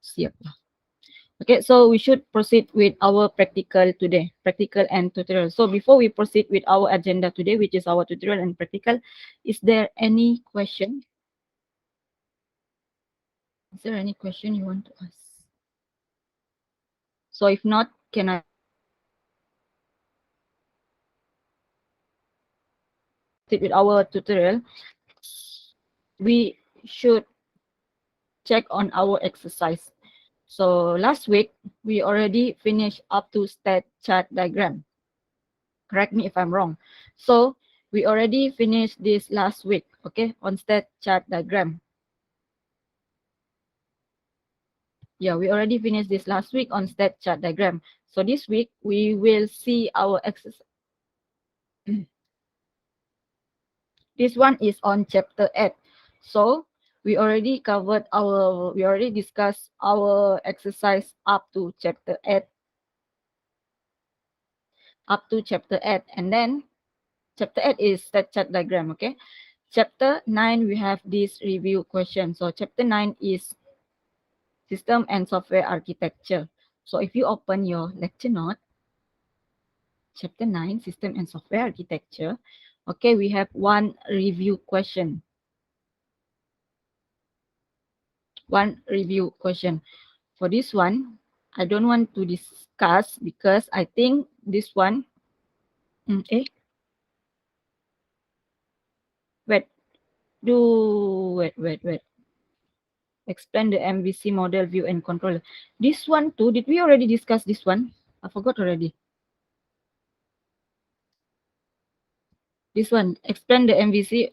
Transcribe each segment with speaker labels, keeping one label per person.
Speaker 1: Siap lah. Okay, so we should proceed with our practical today, practical and tutorial. So before we proceed with our agenda today, which is our tutorial and practical, is there any question? Is there any question you want to ask? So if not, can I proceed with our tutorial? We should check on our exercise. So last week, we already finished up to state chart diagram. Correct me if I'm wrong. So we already finished this last week, okay, on state chart diagram. Yeah, we already finished this last week on state chart diagram. So this week, we will see our exercise. This one is on chapter 8. So we already discussed our exercise up to chapter 8. And then chapter 8 is state chart diagram, okay? Chapter 9, we have this review question. So chapter 9 is system and software architecture. So if you open your lecture note, chapter 9, system and software architecture, okay, we have one review question. For this one, I don't want to discuss because I think this one, wait, wait. Explain the MVC model, view and controller. This one too, did we already discuss this one? I forgot already. This one, explain the MVC.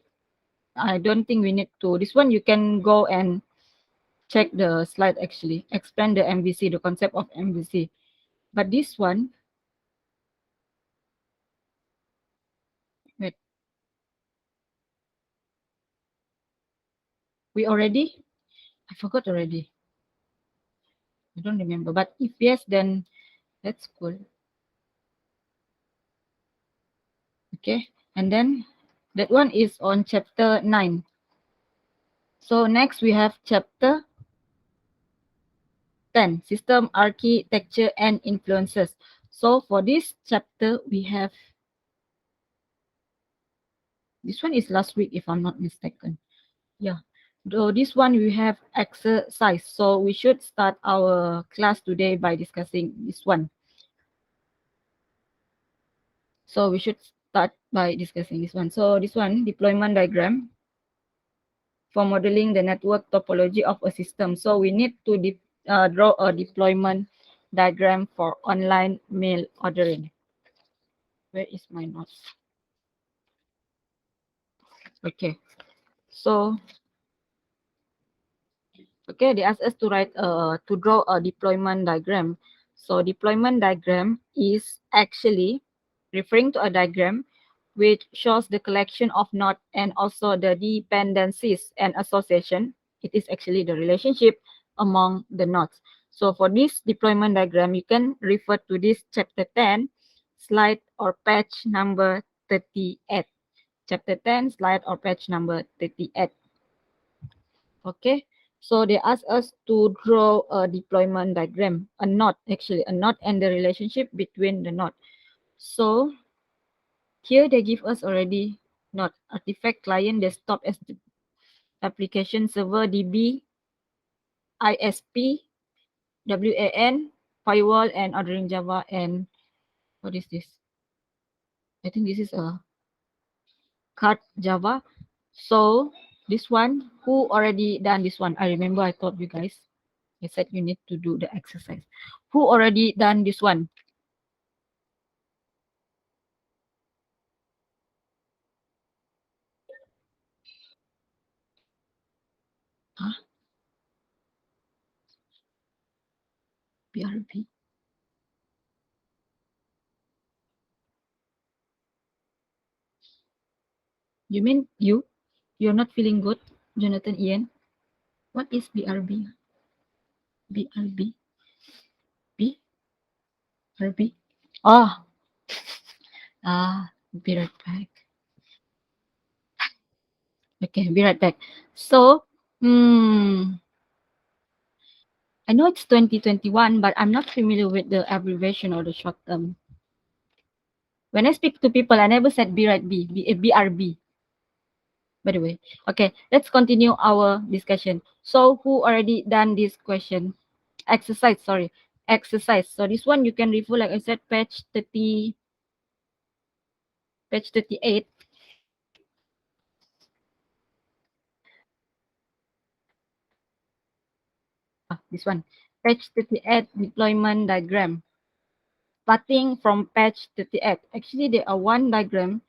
Speaker 1: I don't think we need to. This one you can go and check the slide actually. Explain the MVC, the concept of MVC. But this one, wait, we already, I forgot already. I don't remember. But if yes, then that's cool. Okay. And then that one is on chapter 9. So next we have chapter 10, system architecture and influences. So for this chapter, we have, this one is last week if I'm not mistaken. Yeah. So this one we have exercise. So we should start our class today by discussing this one. So we should start by discussing this one. So this one, deployment diagram for modeling the network topology of a system. So we need to draw a deployment diagram for online mail ordering. Where is my notes? Okay. So, okay, they asked us to draw a deployment diagram. So deployment diagram is actually referring to a diagram which shows the collection of nodes and also the dependencies and association. It is actually the relationship among the nodes. So for this deployment diagram, you can refer to this chapter 10, slide or page number 38. Chapter 10, slide or page number 38. Okay, so they ask us to draw a deployment diagram, a node and the relationship between the node. So here they give us already node, artifact, client, desktop, application, server, DB, ISP, WAN, firewall, and ordering Java. And what is this? I think this is a card Java. So this one, who already done this one? I remember I told you guys. I said you need to do the exercise. Who already done this one? Huh? BRB? You mean you? You're not feeling good, Jonathan Ian? What is BRB? BRB? BRB? Ah, be right back. Okay, be right back. So, I know it's 2021, but I'm not familiar with the abbreviation or the short term. When I speak to people, I never said B right BRB. By the way, okay, let's continue our discussion. So who already done this question? Exercise, sorry, exercise. So this one you can refer, like I said, page 38. This one, page 38 deployment diagram. Starting from page 38. Actually, there are one diagram.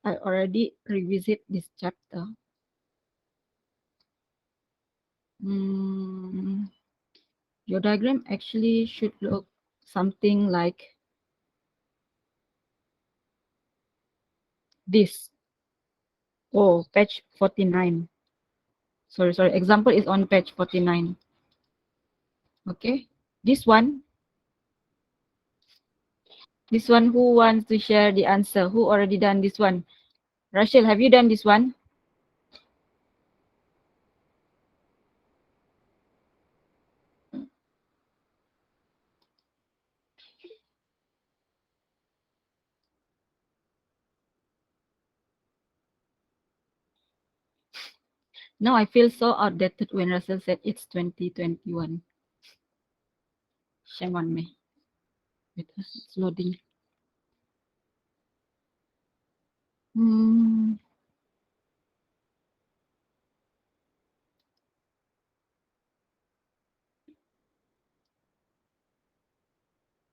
Speaker 1: I already revisit this chapter. Hmm, your diagram actually should look something like this. Oh, page 49. Sorry. Example is on page 49. Okay. This one. This one, who wants to share the answer? Who already done this one? Rachel, have you done this one? No, I feel so outdated when Russell said it's 2021. Shame on me. Wait, it's loading. Hmm.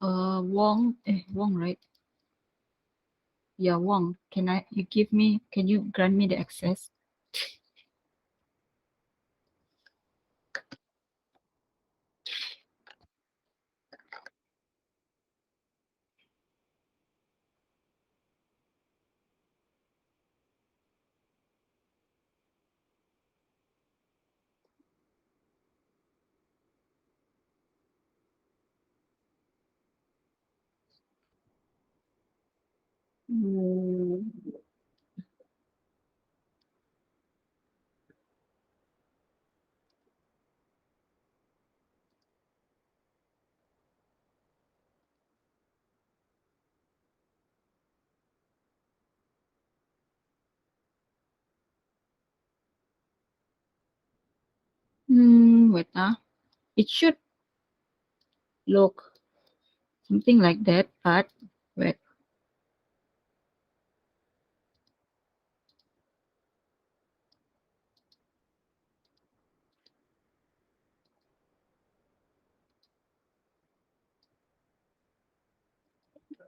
Speaker 1: Wong, right? Yeah, Wong. Can you grant me the access? Hmm. Wait, it should look something like that, but wait.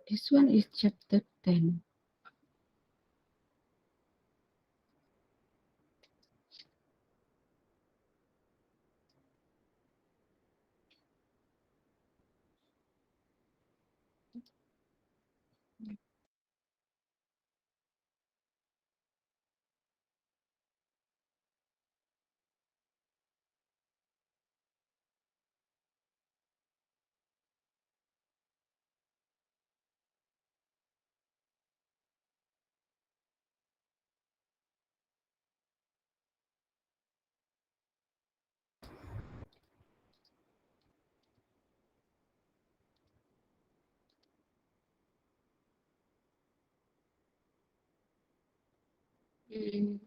Speaker 1: This one is chapter 10. Mm.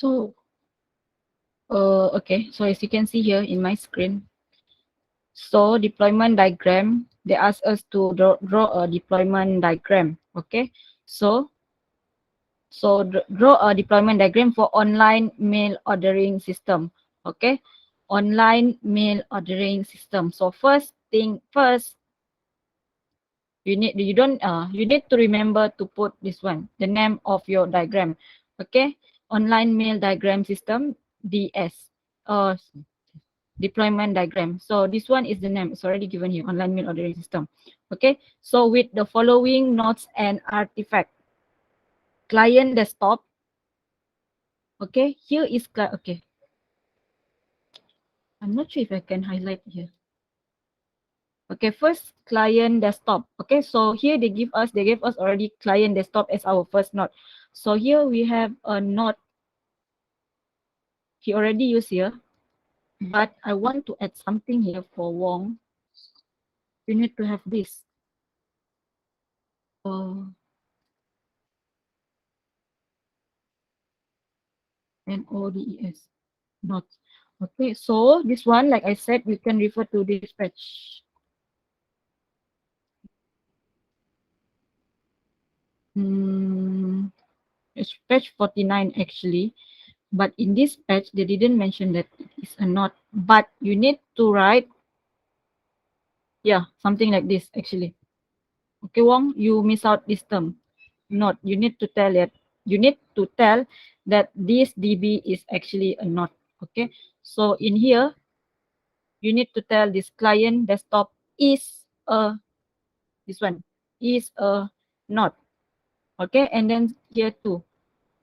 Speaker 1: So, okay. So as you can see here in my screen, so deployment diagram, they ask us to draw a deployment diagram. Okay. So, draw a deployment diagram for online mail ordering system. Okay. online mail ordering system. So first thing first, you need to remember to put this one, the name of your diagram. Okay, online mail diagram system, DS, uh deployment diagram. So this one is the name, it's already given here, online mail ordering system. Okay, so with the following notes and artifact: client desktop. Okay, here is okay, I'm not sure if I can highlight here. Okay, first client desktop. Okay, so here they gave us already client desktop as our first node. So here we have a node he already used here, but I want to add something here for Wong. You need to have this. NODES. Not. Okay, so this one, like I said, you can refer to this patch. It's patch 49 actually, but in this patch, they didn't mention that it is a knot, but you need to write, yeah, something like this actually. Okay, Wong, you miss out this term. Knot, you need to tell it. You need to tell that this DB is actually a knot. Okay, so in here, you need to tell this client desktop is a, this one is a knot. Okay, and then here too,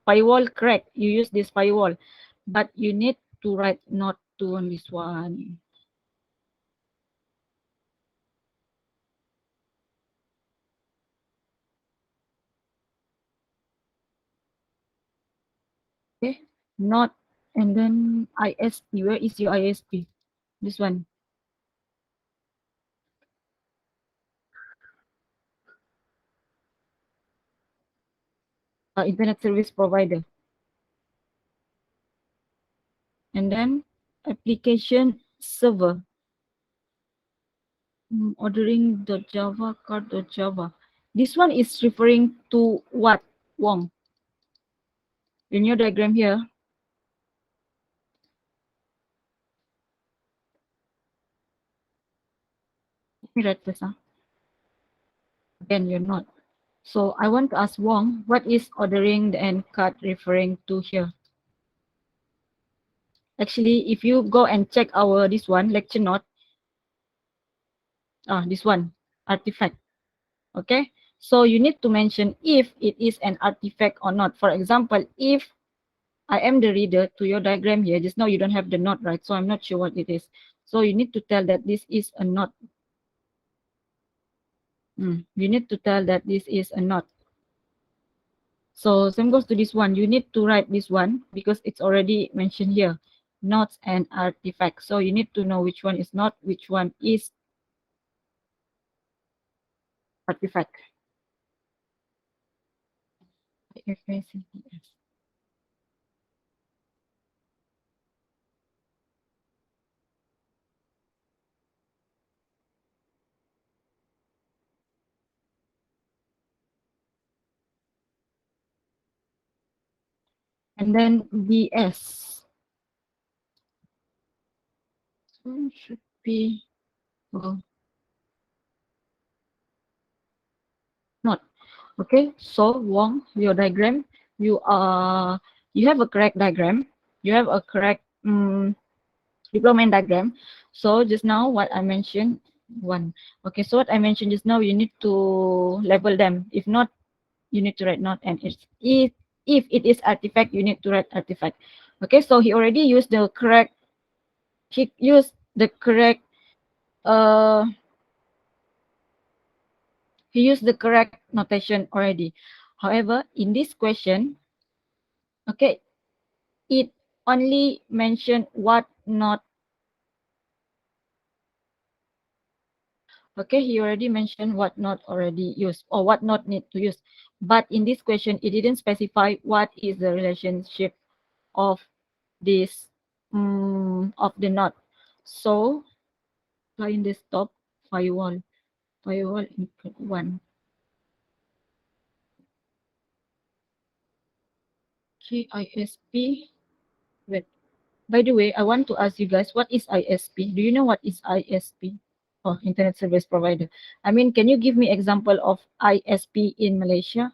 Speaker 1: firewall, correct, you use this firewall, but you need to write not to on this one. Okay, not, and then ISP, where is your ISP? This one. Internet service provider. And then application server. Ordering.java, card.java. This one is referring to what, Wong? In your diagram here, let me write first. Again, you're not. So I want to ask Wong, what is ordering and card referring to here? Actually, if you go and check our this one lecture note, this one artifact. Okay, so you need to mention if it is an artifact or not. For example, if I am the reader to your diagram here, just now you don't have the knot, right? So I'm not sure what it is. So you need to tell that this is a knot. You need to tell that this is a knot. So same goes to this one. You need to write this one because it's already mentioned here, knots and artifacts. So you need to know which one is not, which one is artifact. And then BS. So should be, well, not. Okay, so Wong, your diagram, you have a correct diagram. You have a correct deployment diagram. So just now what I mentioned, one. Okay, so what I mentioned just now, you need to label them. If not, you need to write not, and if it is artifact, you need to write artifact. Okay, so he already used the correct, he used the correct uh he used the correct notation already. However, in this question, okay, it only mentioned what not. Okay, he already mentioned what not already used or what not need to use. But in this question, it didn't specify what is the relationship of this of the not. So client desktop firewall include one. KISP, wait, By the way, I want to ask you guys, what is ISP? Do you know what is ISP? Oh, Internet Service Provider. I mean, can you give me example of ISP in Malaysia?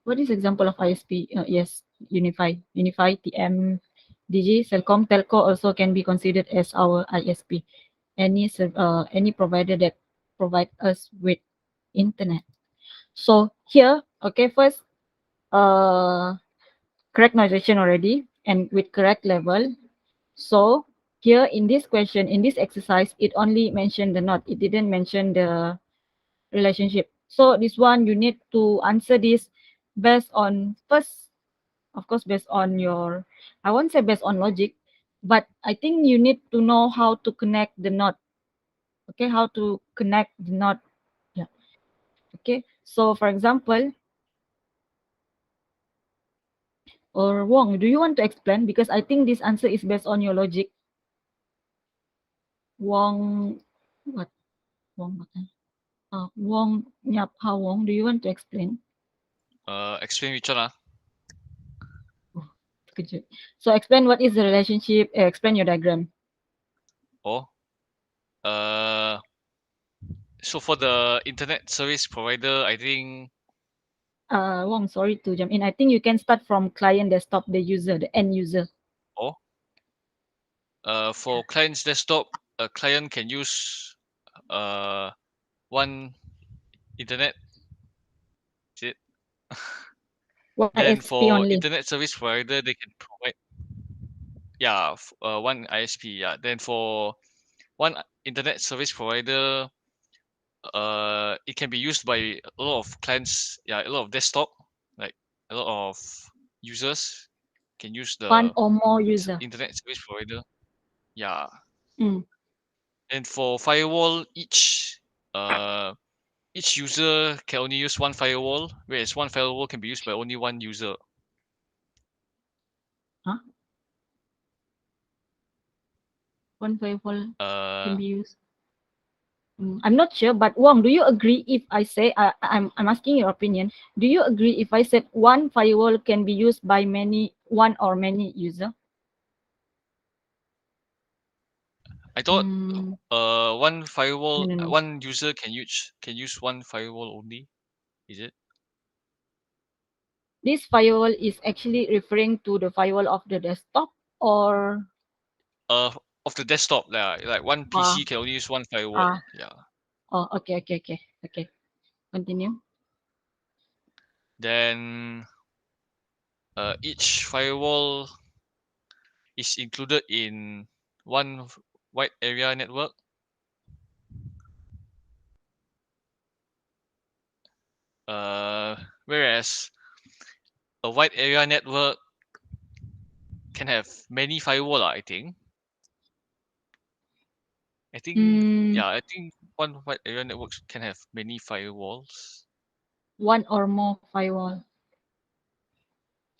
Speaker 1: What is example of ISP? Yes, Unify, TM, DG, Celcom, Telco also can be considered as our ISP. Any provider that provide us with internet. So here, okay, first, uh, correct notation already and with correct level. So here in this question, in this exercise, it only mentioned the not. It didn't mention the relationship. So this one, you need to answer this based on first, of course, based on your, I won't say based on logic, but I think you need to know how to connect the knot. Okay, how to connect the knot. Yeah. Okay. So for example, or Wong, do you want to explain? Because I think this answer is based on your logic. Wong, what? Wong, what? Wong Nyap Ha Wong, do you want to explain?
Speaker 2: Explain which one ah?
Speaker 1: Oh, terkejut. So explain what is the relationship. Explain your diagram.
Speaker 2: Oh, uh, so for the internet service provider, I think
Speaker 1: Wong, sorry to jump in. I think you can start from client desktop, the user, the end user.
Speaker 2: oh, for client's desktop, a client can use uh one internet. Is it?
Speaker 1: One
Speaker 2: Then
Speaker 1: ISP
Speaker 2: for
Speaker 1: only.
Speaker 2: internet service provider, they can provide yeah, one ISP. Yeah. Then for one internet service provider, it can be used by a lot of clients. Yeah, a lot of desktop, like a lot of users can use
Speaker 1: One
Speaker 2: the
Speaker 1: or more user.
Speaker 2: internet service provider. Yeah.
Speaker 1: Mm.
Speaker 2: And for firewall, each user can only use one firewall, whereas one firewall can be used by only one user.
Speaker 1: Huh? One firewall can
Speaker 2: Uh,
Speaker 1: be used. I'm not sure, but Wong, do you agree if I say I'm asking your opinion? Do you agree if I said one firewall can be used by one or many user?
Speaker 2: I thought
Speaker 1: Mm, no, no, no.
Speaker 2: one user can use one firewall only. Is it?
Speaker 1: This firewall is actually referring to the firewall of the desktop or
Speaker 2: Uh, of the desktop, like one
Speaker 1: uh,
Speaker 2: PC can only use one firewall.
Speaker 1: uh
Speaker 2: Yeah.
Speaker 1: oh, okay. Continue.
Speaker 2: Then each firewall is included in one wide area network. Whereas a wide area network can have many firewall.
Speaker 1: Mm,
Speaker 2: I think one wide area network can have many firewalls.
Speaker 1: one or more firewall.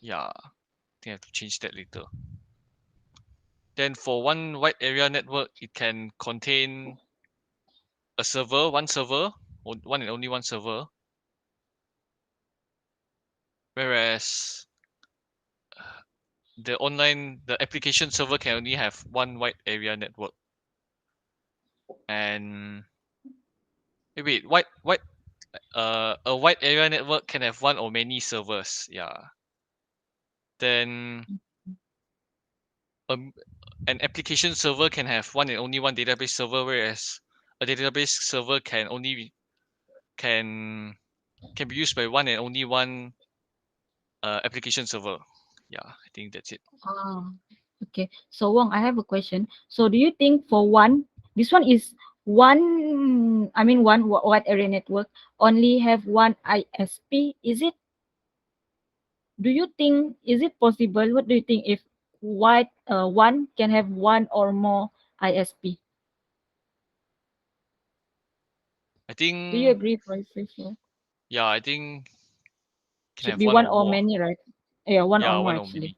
Speaker 2: Yeah, I think I have to change that later. Then for one wide area network, it can contain a server, one server, one and only one server. Whereas the application server can only have one wide area network. And a wide area network can have one or many servers. Yeah. Then um, an application server can have one and only one database server, whereas a database server can can be used by one and only one application server. Yeah, I think that's it.
Speaker 1: Ah, okay. So Wong, I have a question. So do you think for one, this one is one wide area network only have one ISP? Is it? Do you think is it possible? What do you think if one can have one or more ISP?
Speaker 2: I
Speaker 1: Do you
Speaker 2: think
Speaker 1: agree, Professor?
Speaker 2: yeah, I think can
Speaker 1: Should
Speaker 2: have
Speaker 1: be
Speaker 2: one
Speaker 1: one
Speaker 2: or
Speaker 1: or
Speaker 2: more.
Speaker 1: many, right? Yeah, one or
Speaker 2: Yeah,
Speaker 1: more
Speaker 2: one or
Speaker 1: actually.
Speaker 2: many.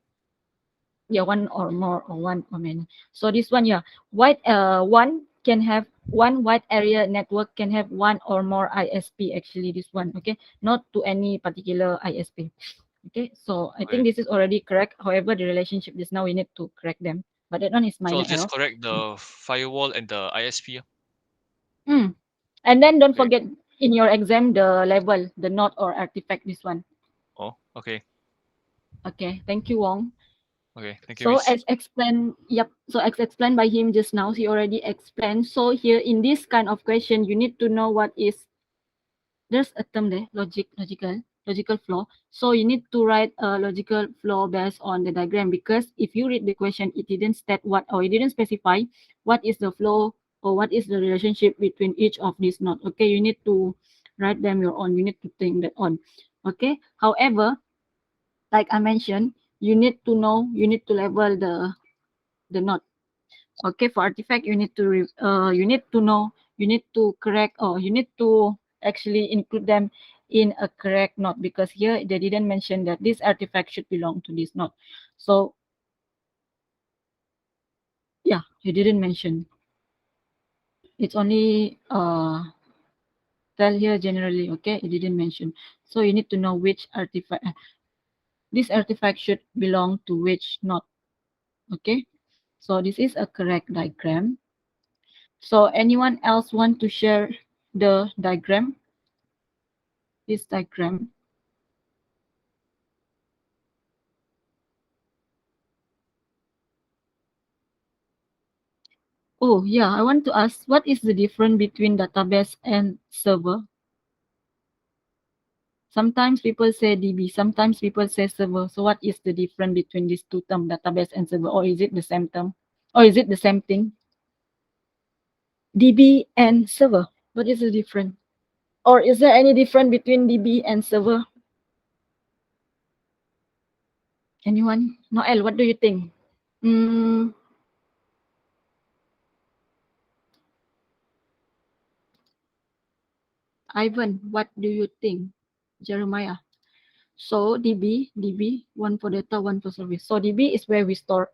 Speaker 1: Yeah, one or more or one or many. So this one, yeah, one can have one wide area network can have one or more ISP actually. This one, okay, not to any particular ISP. Okay, so I think
Speaker 2: Okay.
Speaker 1: this is already correct. However, the relationship just now we need to correct them. But that one is
Speaker 2: So I'll
Speaker 1: minor
Speaker 2: just
Speaker 1: error.
Speaker 2: correct
Speaker 1: Mm.
Speaker 2: the firewall and the ISP.
Speaker 1: Mm. And then don't
Speaker 2: Okay.
Speaker 1: forget in your exam the label, the node or artifact, this one.
Speaker 2: Oh, okay.
Speaker 1: Okay, thank you, Wong.
Speaker 2: Okay. Thank you,
Speaker 1: So
Speaker 2: Miss.
Speaker 1: as explained, yep. So as explained by him just now, he already explained. So here in this kind of question, you need to know what is, there's a term there, logical flow. So you need to write a logical flow based on the diagram, because if you read the question, it didn't state what, or it didn't specify what is the flow or what is the relationship between each of these nodes. Okay, you need to write them your own. You need to think that on. Okay. However, like I mentioned, you need to label the node. Okay, for artifact, you need to know, you need to correct, or you need to actually include them in a correct node, because here they didn't mention that this artifact should belong to this node. So yeah, you didn't mention. It's only tell here generally. Okay, you didn't mention. So you need to know which artifact. This artifact should belong to which node. Okay, so this is a correct diagram. So anyone else want to share the diagram? This diagram. Oh, yeah, I want to ask, what is the difference between database and server? Sometimes people say DB, sometimes people say server. So what is the difference between these two terms, database and server? Or is it the same term? Or is it the same thing? DB and server. What is the difference? Or is there any difference between DB and server? Anyone? Noel, what do you think? Mm, Ivan, what do you think? Jeremiah. So DB, one for data, one for service. So DB is where we store.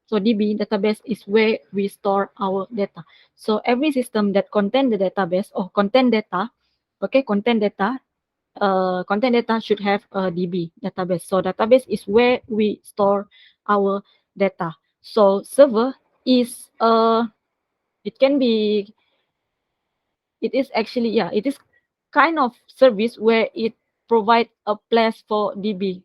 Speaker 1: So DB, database, is where we store our data. So every system that contain the database or contain data, okay, content data should have a DB, database. So database is where we store our data. So server is it can be, it is actually, yeah, it is kind of service where it provide a place for DB.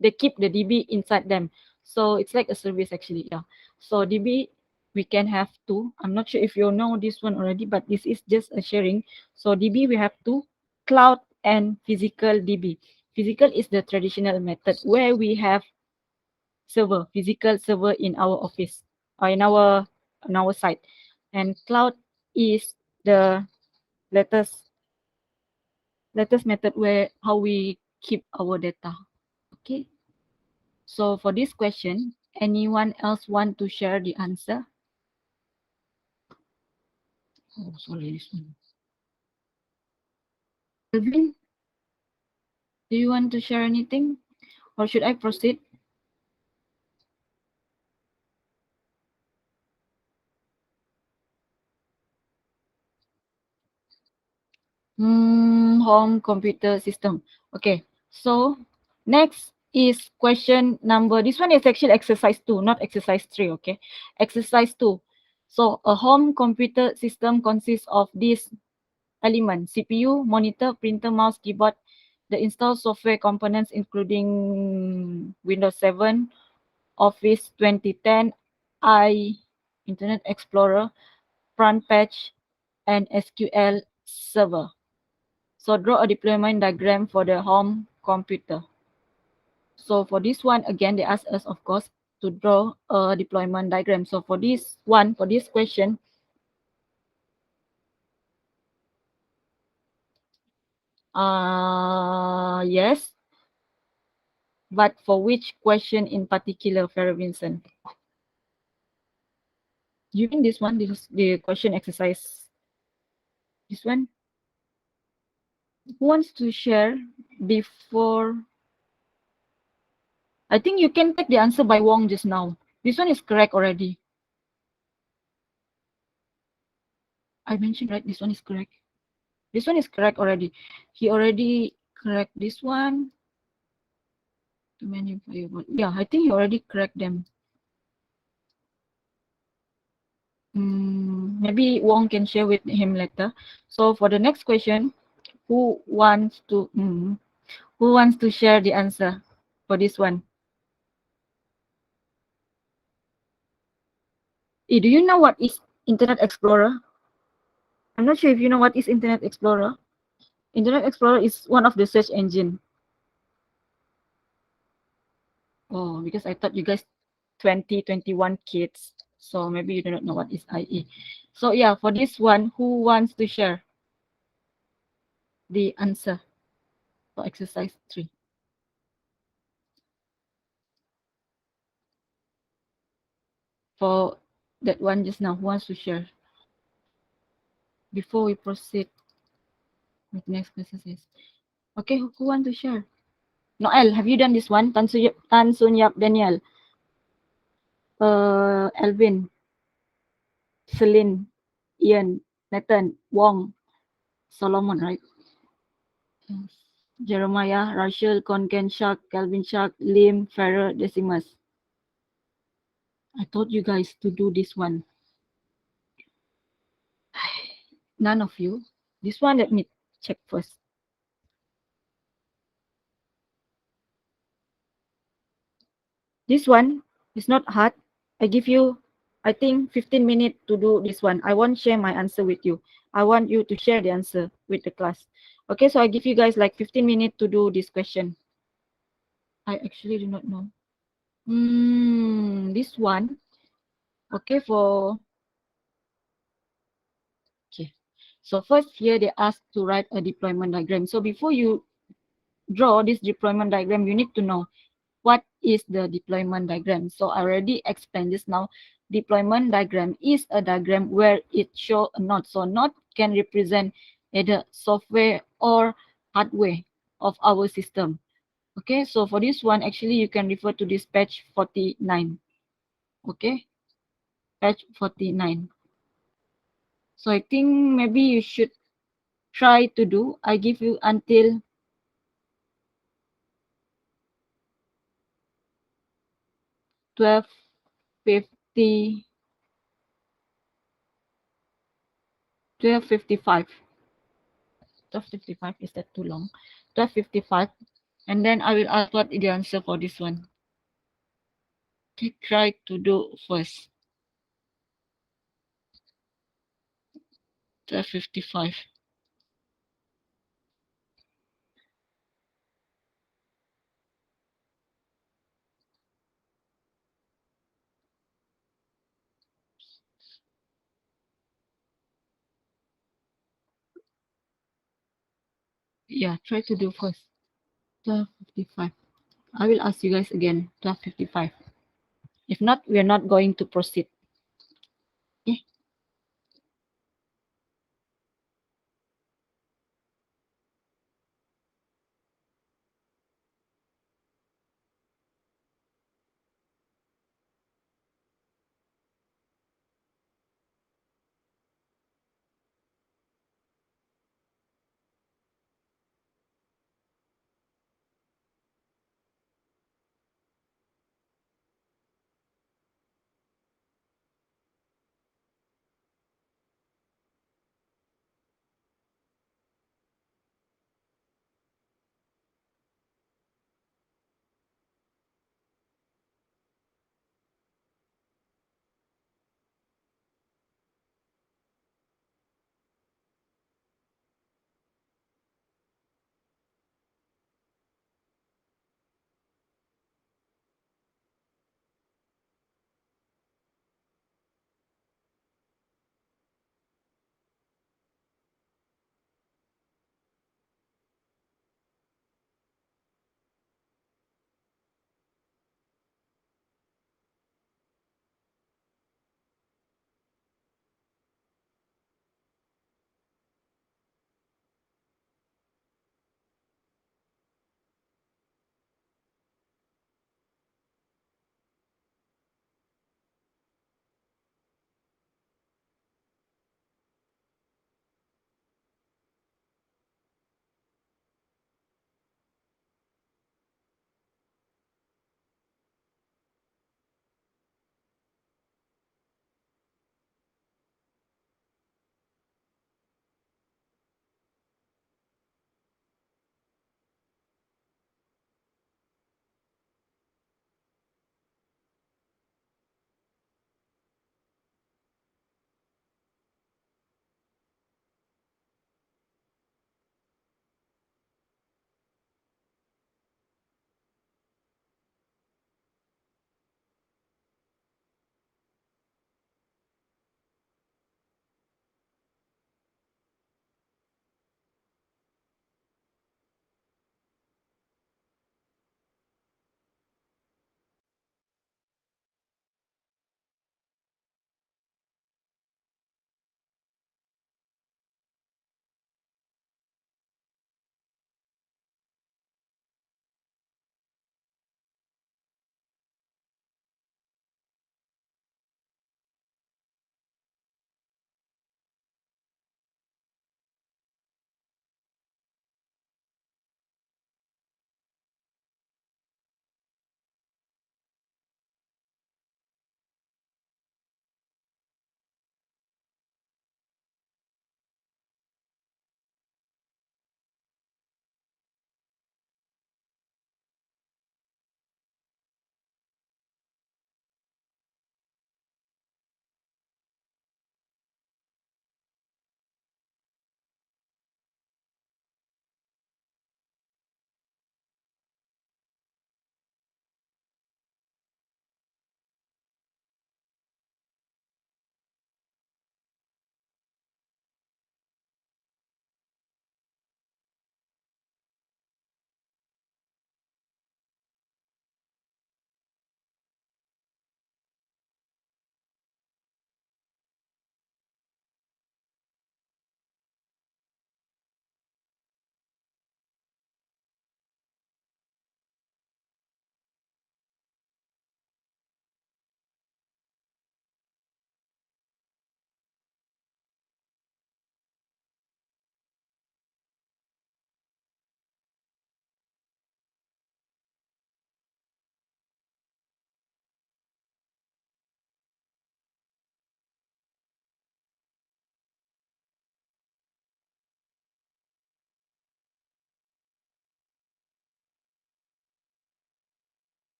Speaker 1: They keep the DB inside them. So it's like a service actually, yeah. So DB, we can have two. I'm not sure if you know this one already, but this is just a sharing. So DB, we have two, cloud and physical DB. Physical is the traditional method where we have server, physical server in our office or in our site. And cloud is the latest latest method where how we keep our data. Okay. So for this question, anyone else want to share the answer? Oh, sorry, this one. Alvin, do you want to share anything? Or should I proceed? Home computer system. Okay, so next is question number. This one is actually exercise 2, not exercise 3. Okay, exercise 2. So a home computer system consists of these elements: CPU, monitor, printer, mouse, keyboard, the installed software components including Windows 7, Office 2010, Internet Explorer, front page, and SQL Server. So draw a deployment diagram for the home computer. So for this one, again, they ask us, of course, to draw a deployment diagram. So for this one, for this question, yes, but for which question in particular, Farah Vincent? You mean this one, this is the question exercise? This one? Who wants to share before? I think you can take the answer by Wong just now. This one is correct already. I mentioned, right? This one is correct. This one is correct already. He already correct this one. Too many variable. Yeah, I think you already correct them. Maybe Wong can share with him later. So for the next question, who wants to who wants to share the answer for this one? Do you know what is Internet Explorer? I'm not sure if you know what is Internet Explorer. Internet Explorer is one of the search engine. Oh, because I thought you guys 21 kids. So maybe you do not know what is IE. So yeah, for this one, who wants to share the answer for exercise 3? For that one just now, who wants to share? Before we proceed with next exercise. Okay, who want to share? Noel, have you done this one? Tan Sun Yap, Daniel, Alvin, Celine, Ian, Nathan, Wong, Solomon, right? Jeremiah, Rachel, Konken, Shak, Calvin Shak, Lim, Farrer, Decimus. I told you guys to do this one. None of you. This one, let me check first. This one is not hard. I give you, I think, 15 minutes to do this one. I won't share my answer with you. I want you to share the answer with the class. Okay, so I give you guys like 15 minutes to do this question. I actually do not know. This one. Okay, okay. So first here they ask to write a deployment diagram. So before you draw this deployment diagram, you need to know what is the deployment diagram. So I already explained this now. Deployment diagram is a diagram where it shows a node. So node can represent either software or hardware of our system. Okay, so for this one, actually you can refer to this page 49. Okay, page 49. So I think maybe you should try to do. I give you until 12:50, 12:55. 12:55, is that too long? 12:55, and then I will upload the answer for this one. Okay, try to do first. 12:55. Yeah, try to do first. 12:55. I will ask you guys again. 12:55. If not, we are not going to proceed. Okay.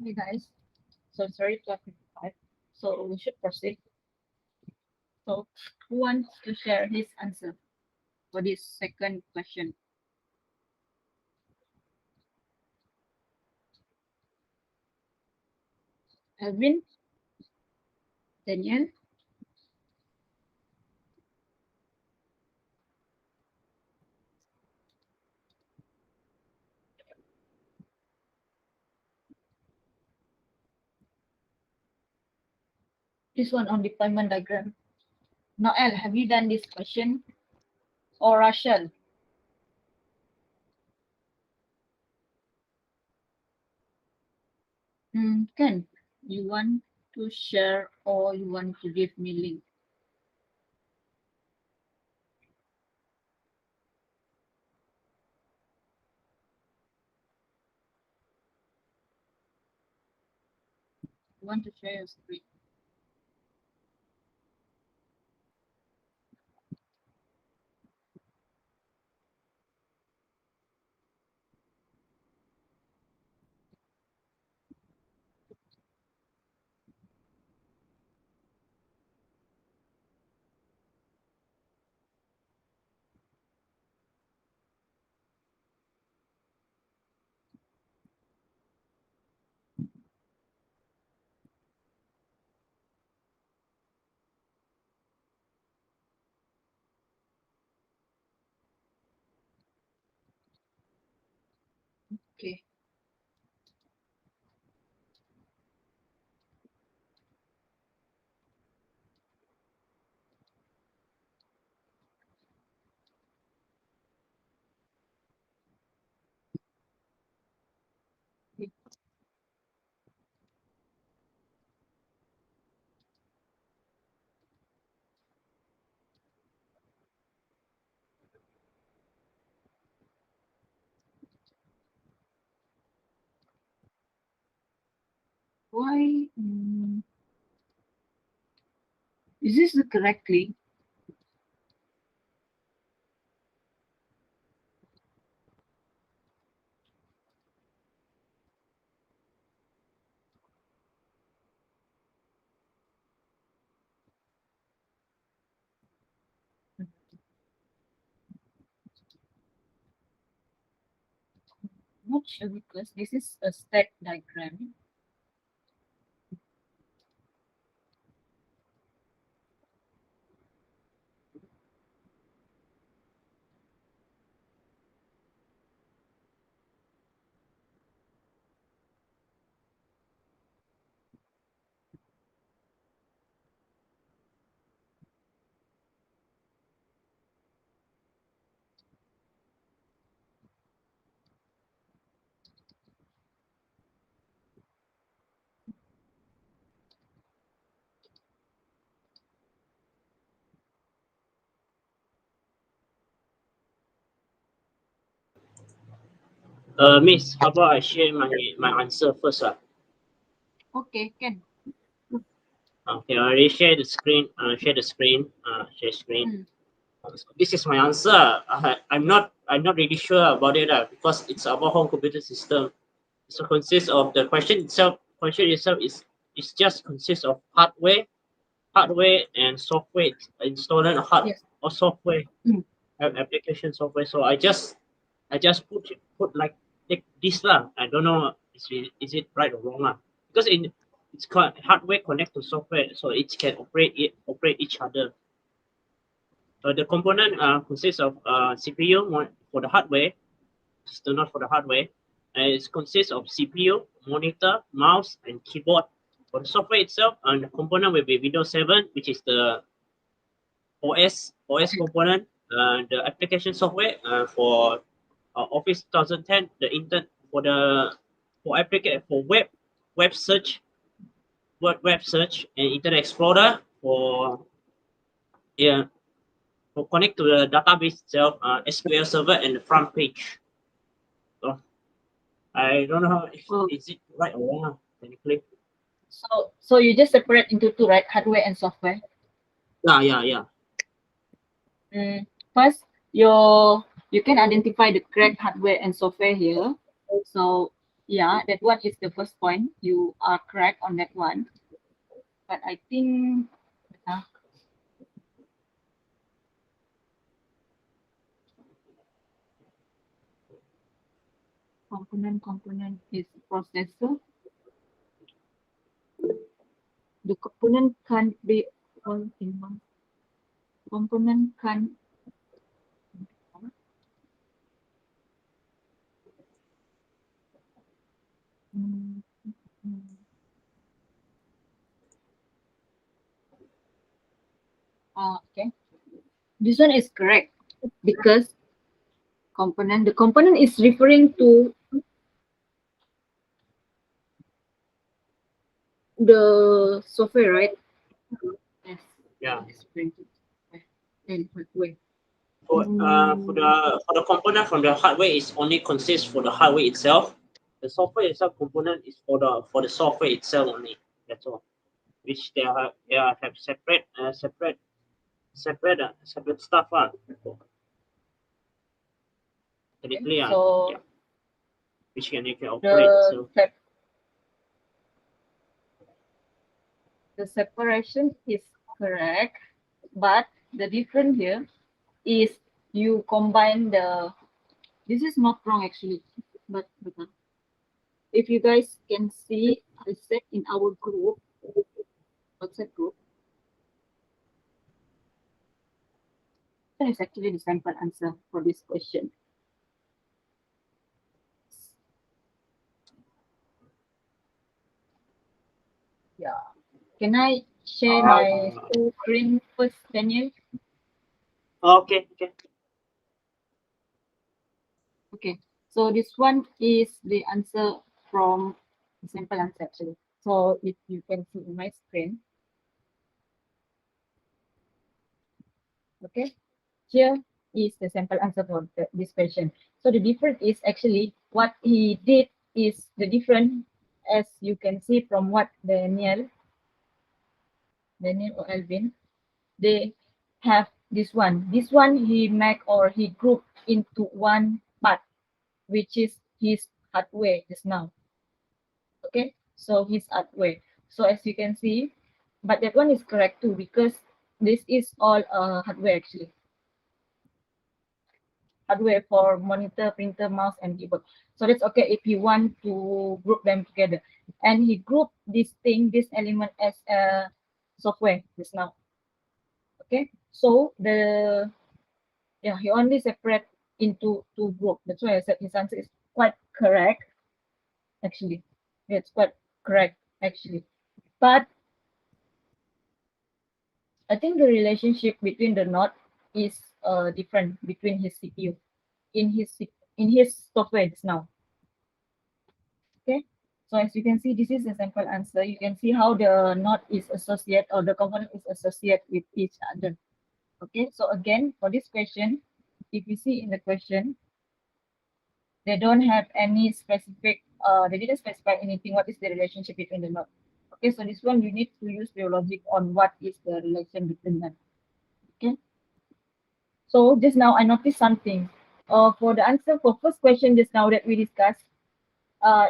Speaker 1: Hey guys, so sorry to have 55. So we should proceed. So who wants to share his answer for this second question? Alvin, Daniel, this one on deployment diagram. Noel, have you done this question? Or Rachel? Ken, you want to share or you want to give me link? You want to share your screen? Okay. Why? Is this the correct link? Not sure because this is a stack diagram.
Speaker 3: Miss, how about I share my answer first?
Speaker 1: Okay, Ken.
Speaker 3: Okay, I already share the screen. Share screen. So this is my answer. I'm not really sure about it because it's about home computer system. So consists of the question itself. Question itself is just consists of hardware and software installed on
Speaker 1: Yes.
Speaker 3: or software
Speaker 1: Mm.
Speaker 3: application software. So I just put like this lah. I don't know is it right or wrong lah. Because it's called hardware connect to software, so it can operate each other. So the component consists of CPU for the hardware, still not for the hardware. And it consists of CPU, monitor, mouse, and keyboard. For the software itself, and the component will be Windows 7, which is the OS component, the application software for Office 2010, the intern for the for application for web search, web search and Internet Explorer for yeah for connect to the database itself, SQL Server and the front page. So I don't know if
Speaker 1: Oh,
Speaker 3: is it right or wrong technically.
Speaker 1: so you just separate into two, right? Hardware and software.
Speaker 3: Yeah.
Speaker 1: First, you can identify the correct hardware and software here. So Yeah, that one is the first point. You are correct on that one. But I think component is processor. The component can't be all in one. Component can mm, mm, okay. This one is correct because component. The component is referring to the software, right? Yes.
Speaker 3: Yeah.
Speaker 1: It's printed. And wait.
Speaker 3: For the component from the hardware is only consists for the hardware itself. The software itself component is for the software itself only. That's all. Which they have separate stuff technically
Speaker 1: So
Speaker 3: yeah, which you can operate. So
Speaker 1: the separation is correct, but the difference here is you combine the. This is not wrong actually, but if you guys can see, I said in our group, WhatsApp group, that is actually the sample answer for this question. Yeah. Can I share my screen first, Daniel?
Speaker 3: okay.
Speaker 1: Okay. So this one is the answer from the sample answer actually. So if you can see in my screen, okay, here is the sample answer for this question. So the difference is actually what he did is the different, as you can see from what Daniel or Alvin, they have this one. This one he make or he grouped into one part, which is his hardware just now. Okay, so his hardware. So as you can see, but that one is correct too because this is all hardware actually. Hardware for monitor, printer, mouse, and keyboard. So that's okay if you want to group them together. And he grouped this element as a software just now. Okay, so he only separate into two group. That's why I said his answer is quite correct actually. Yeah, it's quite correct actually. But I think the relationship between the node is different between his CPU in his software just now. Okay, so as you can see, this is a simple answer. You can see how the node is associated or the component is associated with each other. Okay, so again, for this question, if you see in the question, they don't have any specific, they didn't specify anything, what is the relationship between the node. Okay, so this one, you need to use your logic on what is the relation between them. Okay, so just now I noticed something. For the answer for first question just now that we discussed,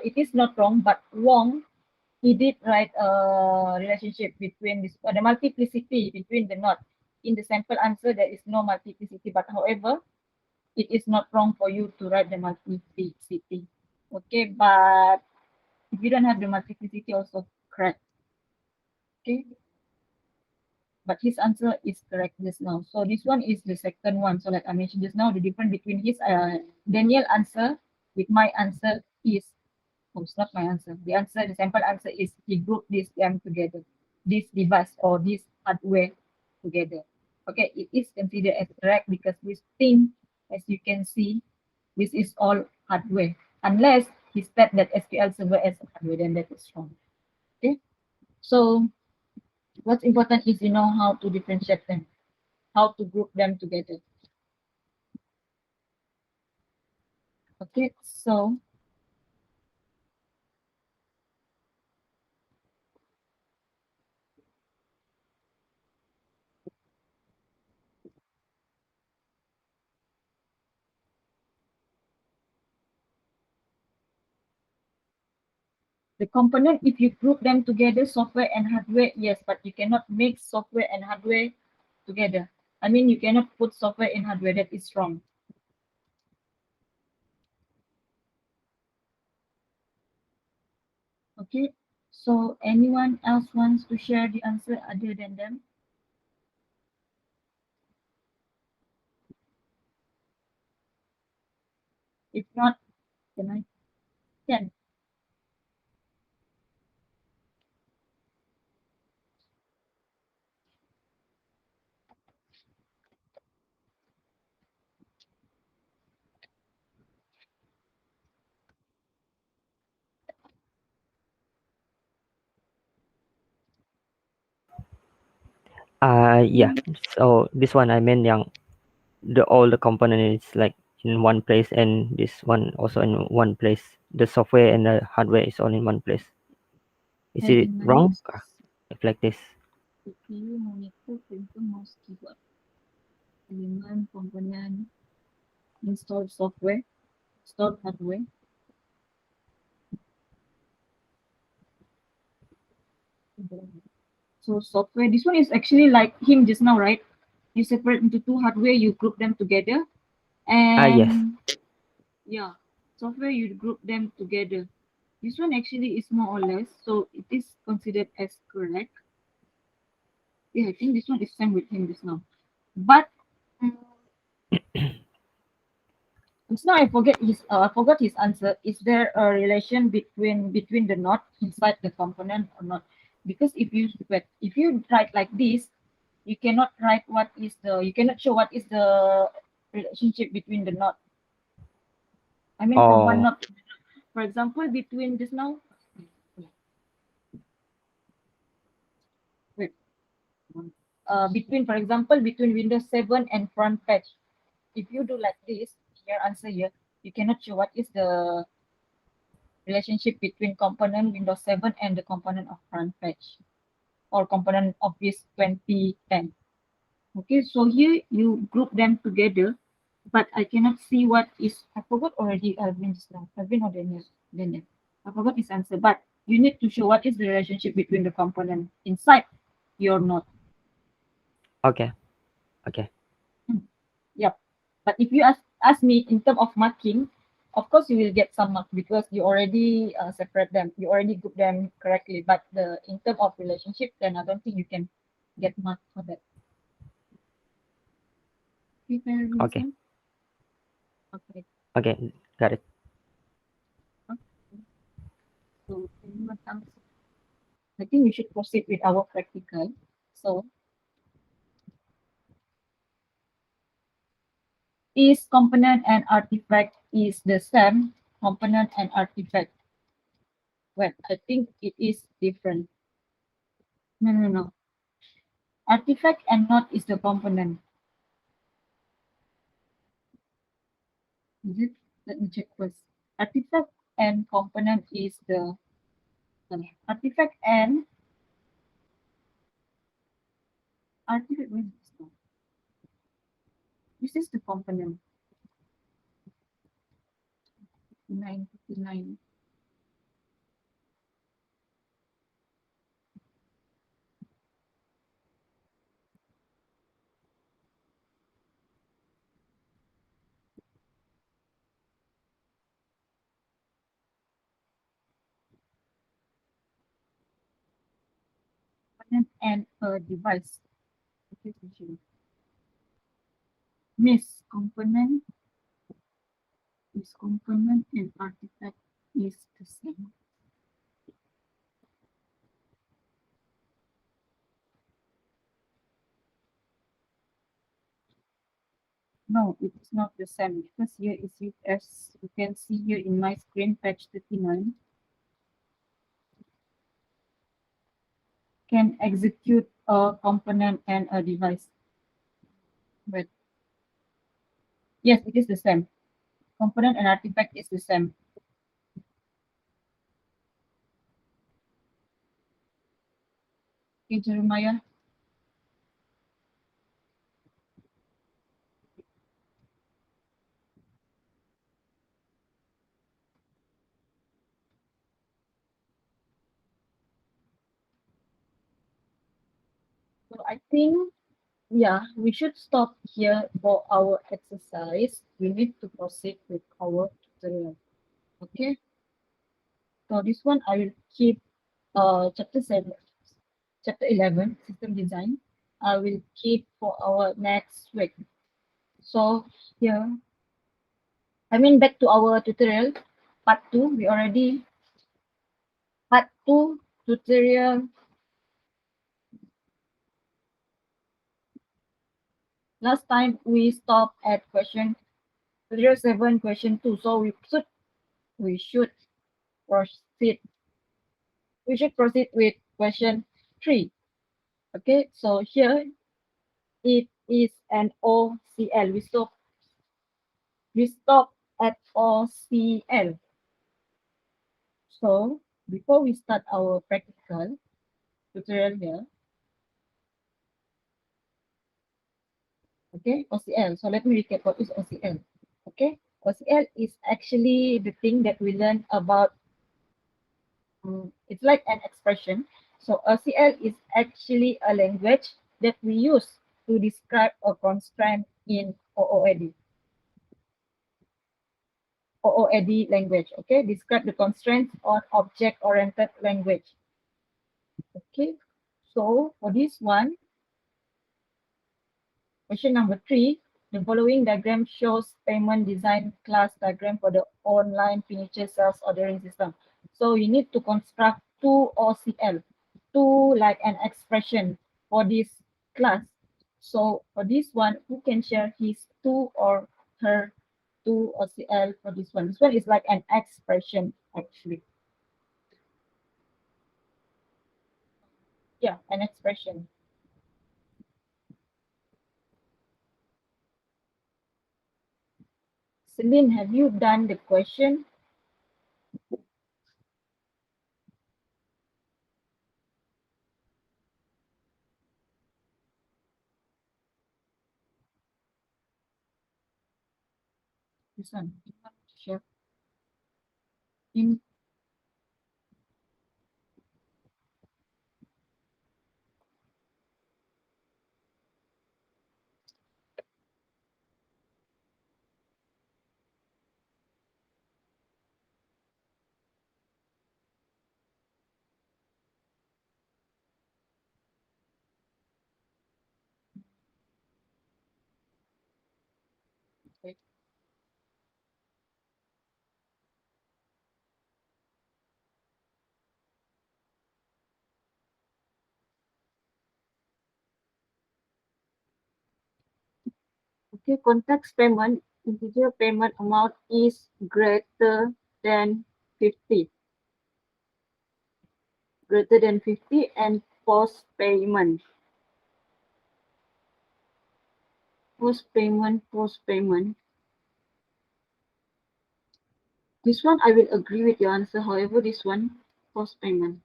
Speaker 1: it is not wrong, but wrong he did write a relationship between this the multiplicity between the knot. In the sample answer, there is no multiplicity, but however, it is not wrong for you to write the multiplicity. Okay, but if you don't have the multiplicity, also correct. Okay, but his answer is correct just now. So this one is the second one. So like I mentioned just now, the difference between his Daniel answer with my answer is it's not my answer. The answer, the sample answer is he grouped this them together, this device or this hardware together. Okay, it is considered as correct because this thing, as you can see, this is all hardware. Unless he said that SQL server as hardware, then that is wrong. Okay, so what's important is you know how to differentiate them, how to group them together. Okay, so The component, if you group them together, software and hardware, yes, but you cannot mix software and hardware together. I mean, you cannot put software in hardware. That is wrong. Okay. So anyone else wants to share the answer other than them? If not, can I? Can.
Speaker 4: Yeah. So this one I meant yang all the component is like in one place, and this one also in one place. The software and the hardware is all in one place. Is
Speaker 1: Have
Speaker 4: it
Speaker 1: in mind
Speaker 4: wrong? If like this?
Speaker 1: CPU, monitor, printer, mouse, keyboard, element, component, installed software, installed hardware. So software, this one is actually like him just now, right? You separate into two hardware, you group them together,
Speaker 4: Yes.
Speaker 1: and yeah, software you group them together. This one actually is more or less, so it is considered as correct. Yeah, I think this one is same with him just now. But mm, just now I forgot his answer. Is there a relation between the knot inside the component or not? Because if you write like this, you cannot write you cannot show what is the relationship between the knot. I mean from one
Speaker 4: Oh,
Speaker 1: knot. For example, between just now, wait, between for example between Windows 7 and front page. If you do like this, your answer here, you cannot show what is the relationship between component Windows 7 and the component of front page or component Office 2010. Okay, so here you group them together, but I cannot see what is, I forgot already Alvin or Daniel. I forgot his answer, but you need to show what is the relationship between the component inside your node.
Speaker 4: okay. Okay.
Speaker 1: Hmm. Yep. But if you ask me in terms of marking, of course you will get some mark because you already separate them, you already group them correctly. But the in terms of relationship, then I don't think you can get mark for that. Okay, fair
Speaker 4: Okay.
Speaker 1: reason. Okay.
Speaker 4: Okay. Got it.
Speaker 1: Okay. So anyone else? I think we should proceed with our practical. So is component and artifact is the same component and artifact? Well, I think it is different. No, no, no. Artifact and not is the component. Is it? Let me check first. Artifact and component is the artifact and artifact. Where is this one? This is the component. 959. Component and a device. Okay, Miss component is component and artifact is the same. No, it is not the same because here is it as you can see here in my screen, page 39, can execute a component and a device. But yes, it is the same. Component and artifact is the same. Okay, Jeremiah. So I think, yeah, we should stop here for our exercise. We need to proceed with our tutorial. Okay. So this one I will keep chapter 7, chapter 11, system design. I will keep for our next week. So here, back to our tutorial, part 2. We already, part 2 tutorial. Last time we stopped at tutorial 7, question 2. So we should proceed. We should proceed with question 3. Okay, so here it is an OCL. We stop at OCL. So before we start our practical tutorial here, okay, OCL. So let me recap what is OCL. Okay, OCL is actually the thing that we learn about. It's like an expression. So OCL is actually a language that we use to describe a constraint in OOAD. OOAD language. Okay, describe the constraints on object-oriented language. Okay, so for this one, question number 3, the following diagram shows payment design class diagram for the online furniture sales ordering system. So you need to construct two OCL, two like an expression for this class. So for this one, who can share his two or her two OCL for this one? This one is like an expression actually. Yeah, an expression. Celine, have you done the question? This one, you want to share in okay. Okay, context payment, integer payment amount is greater than 50. Greater than 50 and post payment. Post payment. This one I will agree with your answer. However, this one, post payment.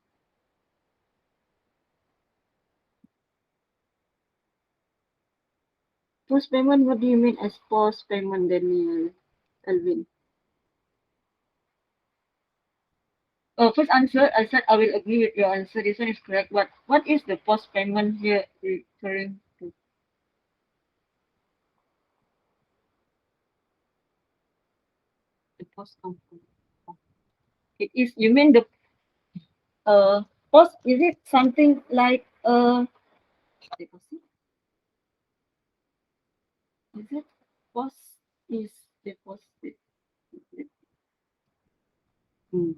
Speaker 1: Post payment, what do you mean as post payment, Daniel? Alvin? First answer, I said I will agree with your answer. This one is correct. But what is the post payment here referring to? The post component. It is, you mean the post, is it something like deposit? Is it post is deposit? Hmm.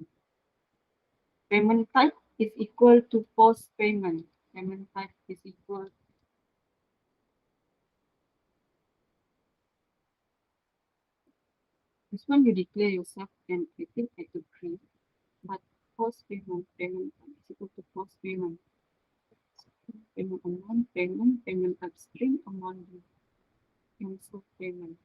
Speaker 1: Payment type is equal to post payment. Payment type is equal. This one you declare yourself and I think I agree. But post payment type is equal to post payment. Payment amount, payment upstream, amount due, cancel payment.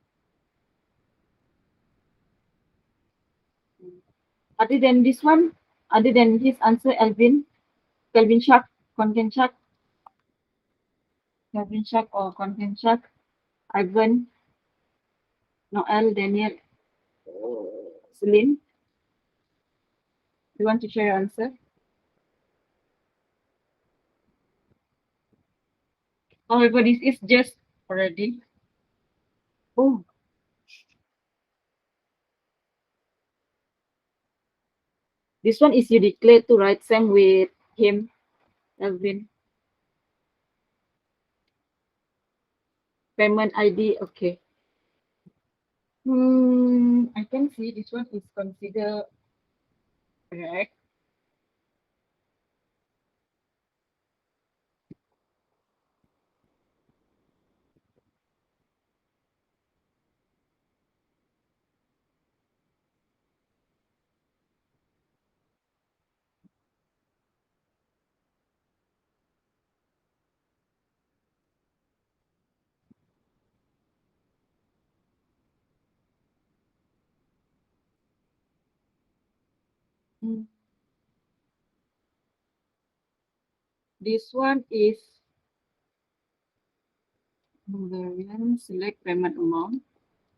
Speaker 1: Other than this one, other than his answer, Kelvin Shark, Content Shark, Kelvin Shark or Content Shark, Ivan, Noel, Daniel, Celine, you want to share your answer? However, this is just already. Oh, this one is you declare to write same with him, Alvin. Payment ID, okay. I can see this one is considered correct. Hmm. This one is variant select payment amount.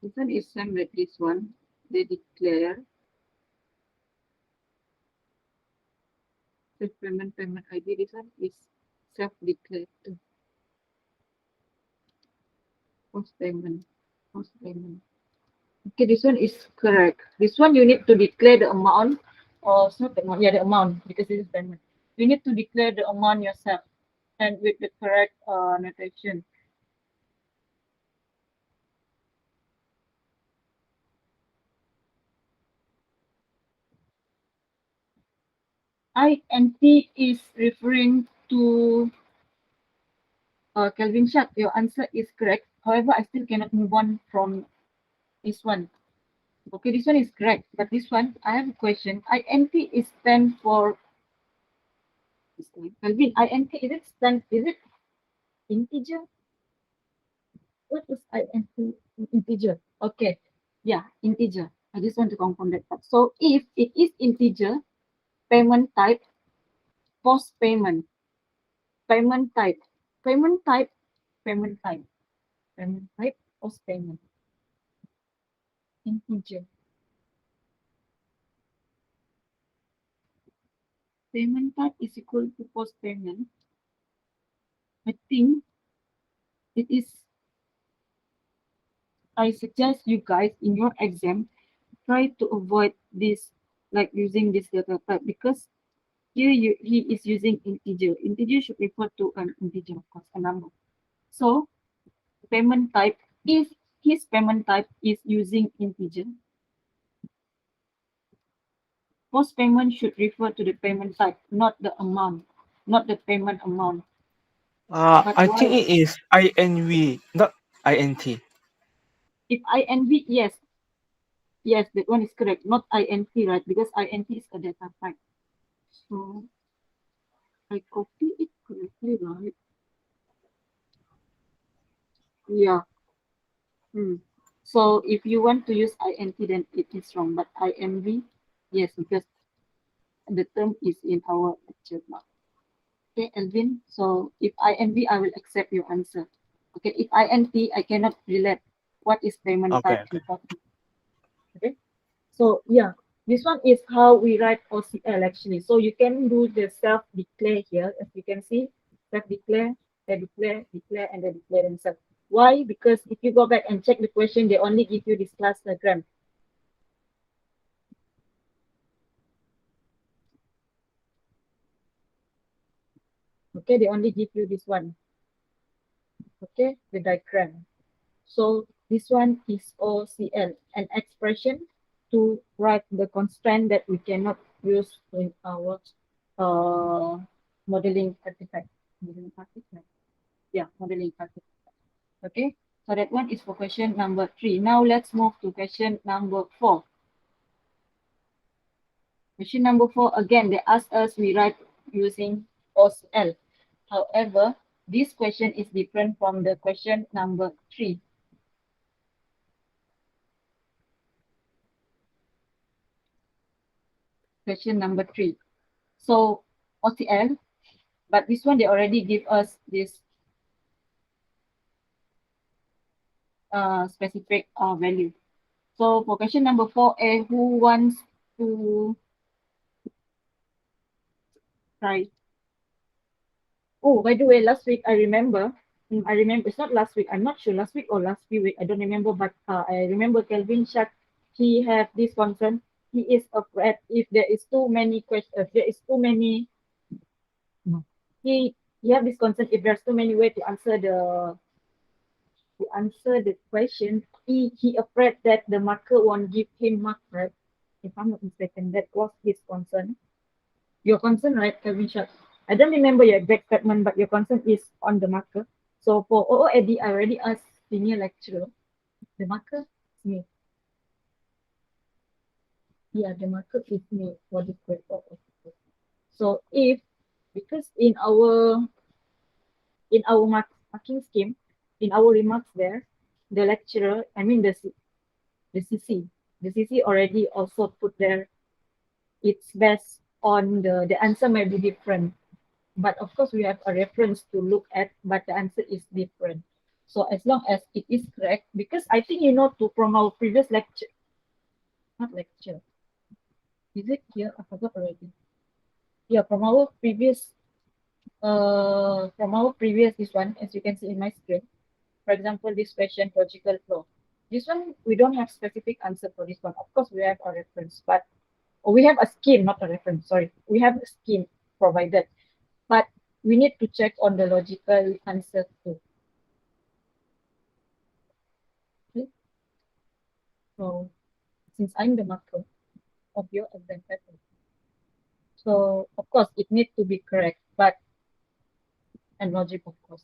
Speaker 1: This one is same with this one. They declare self payment ID. This one is self declared to post payment. Post payment. Okay, this one is correct. This one you need to declare the amount, or it's not the amount, yeah, the amount because this is payment. You need to declare the amount yourself and with the correct notation. INT is referring to Kelvin Sharp. Your answer is correct. However, I still cannot move on from this one. Okay, this one is correct, but this one I have a question. INT is stand for Kelvin. INT is it stand? Is it integer? What is INT? Integer. Okay, yeah, integer. I just want to confirm that part. So if it is integer, payment type, post payment, payment type, payment type, payment type, payment type, post payment, integer. Payment type is equal to post payment. I think it is. I suggest you guys in your exam try to avoid this, like using this data type, because here he is using integer. Integer should refer to an integer, of course, a number. So payment type, if his payment type is using integer, post payment should refer to the payment type, not the amount, not the payment amount. But
Speaker 5: I think
Speaker 1: why?
Speaker 5: it is INV, not INT.
Speaker 1: If INV, yes, yes, that one is correct, not INT, right? Because INT is a data type. So I copy it correctly, right? Yeah. Hmm. So if you want to use INT, then it is wrong. But INV, yes, because the term is in our lecture now. Okay, Elvin. So if INV, I will accept your answer. Okay, if INT, I cannot relate what is payment
Speaker 5: Okay,
Speaker 1: type
Speaker 5: okay.
Speaker 1: to copy. Okay. So yeah, this one is how we write OCL actually. So you can do the self-declare here. As you can see, self-declare, they declare, declare, and they declare themselves. Why? Because if you go back and check the question, they only give you this class diagram. Okay, they only give you this one. Okay, the diagram. So this one is OCL, an expression to write the constraint that we cannot use in our modeling artifact. Modeling artifact. Yeah, modeling artifact. Okay, so that one is for question number 3. Now let's move to question number 4. Question number 4, again, they ask us we write using OCL. However, this question is different from the question number 3. Question number 3. So OCL, but this one they already give us this specific value. So for question number 4A, who wants to try? Oh, by the way, last week I remember I remember it's not last week. I'm not sure last week or last few week. I don't remember, but I remember Kelvin Shark. He have this concern. He is afraid if there is too many questions. There is too many. No. He have this concern if there's too many way to answer the question. He afraid that the marker won't give him mark, right? If I'm not mistaken, that was his concern. Your concern, right, Kelvin Shark? I don't remember your exact statement, but your concern is on the marker. So for OOAD, I already asked senior lecturer, the marker is me. Yeah, the marker is me for this paper. So if, because in our marking scheme, in our remarks there, the lecturer, I mean the CC already also put there, it's based on the answer might be different. But of course, we have a reference to look at, but the answer is different. So as long as it is correct, because I think from our previous lecture, not lecture, is it here? I forgot already. Yeah, from our previous this one, as you can see in my screen. For example, this question, logical flow. This one, we don't have specific answer for this one. Of course, we have a reference, but we have a scheme, not a reference. Sorry, we have a scheme provided, but we need to check on the logical answer too. Okay. So since I'm the marker of your exam pattern, so of course it needs to be correct, but and logic of course.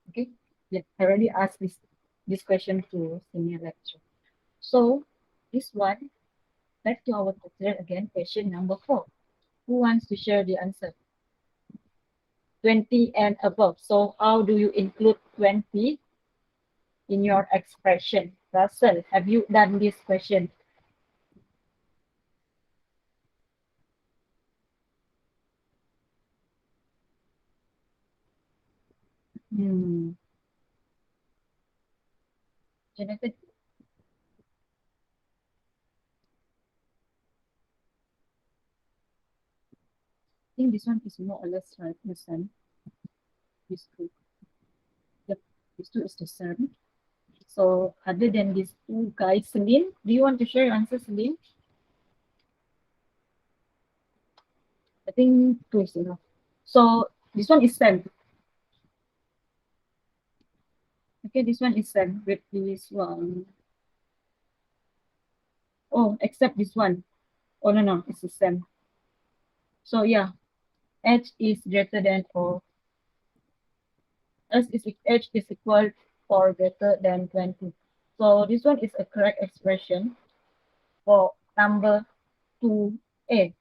Speaker 1: Okay. Yeah, I already asked this question to senior lecturer. So this one, back to our tutorial again, question number 4. Who wants to share the answer? 20 and above. So how do you include 20 in your expression? Russell, have you done this question? Jonathan, I think this one is more or less right. The same. These two. Yep, these two is the same. So other than these two guys, Celine, do you want to share your answer, Celine? I think two is enough. So this one is same. Okay, this one is same with this one. Oh, except this one. Oh no, it's the same. So yeah, h is greater than or h is equal or greater than 20. So this one is a correct expression for number 2a.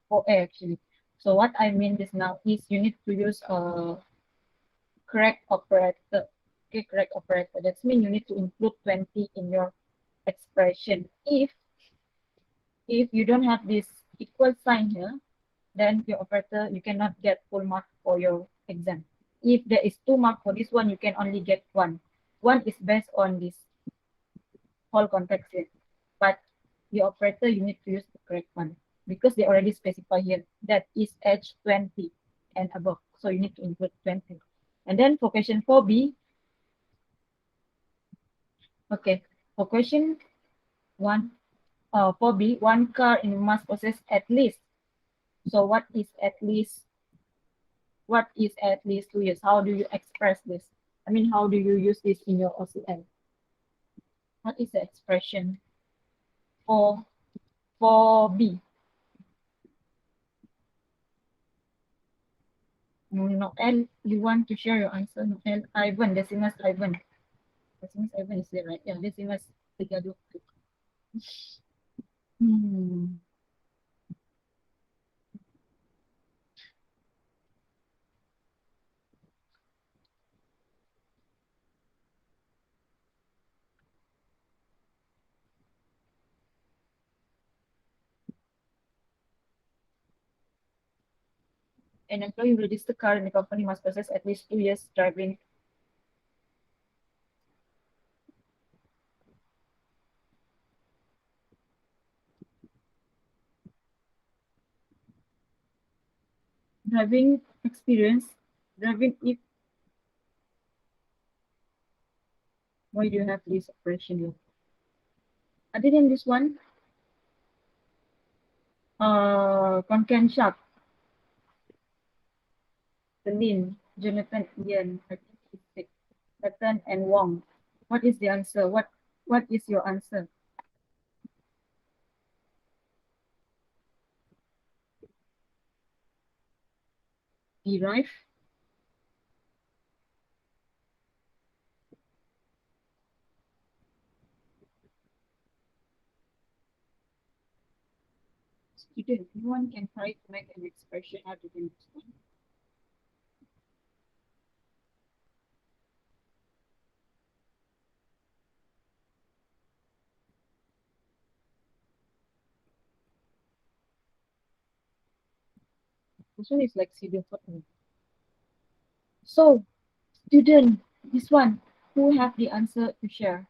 Speaker 1: For A actually. So what I mean this now is you need to use a correct operator. Okay, correct operator. That means you need to include 20 in your expression. If you don't have this equal sign here, then your operator, you cannot get full mark for your exam. If there is 2 mark for this one, you can only get 1. 1 is based on this whole context here. But the operator, you need to use the correct one because they already specify here that is age 20 and above. So you need to include 20. And then for question 4b, okay, for question 4b, one car in must possess at least. So what is at least? What is at least 2 years? How do you express this? I mean, how do you use this in your OCL? What is the expression for 4b? Noel, you want to share your answer? Noel, Ivan, Decimus Ivan. Decimus Ivan is there, right? Yeah, Decimus 32. Hmm. An employee who registered car in the company must possess at least 2 years driving. Driving experience, driving if Why do you have this expression here? Other than this one, Konkan Sharp, Celine, Jonathan, Ian, I think it's six, Nathan and Wong. What is the answer? What is your answer? Derive. Student, anyone can try to make an expression other than this one. This one is like serious. So, student, this one, who have the answer to share?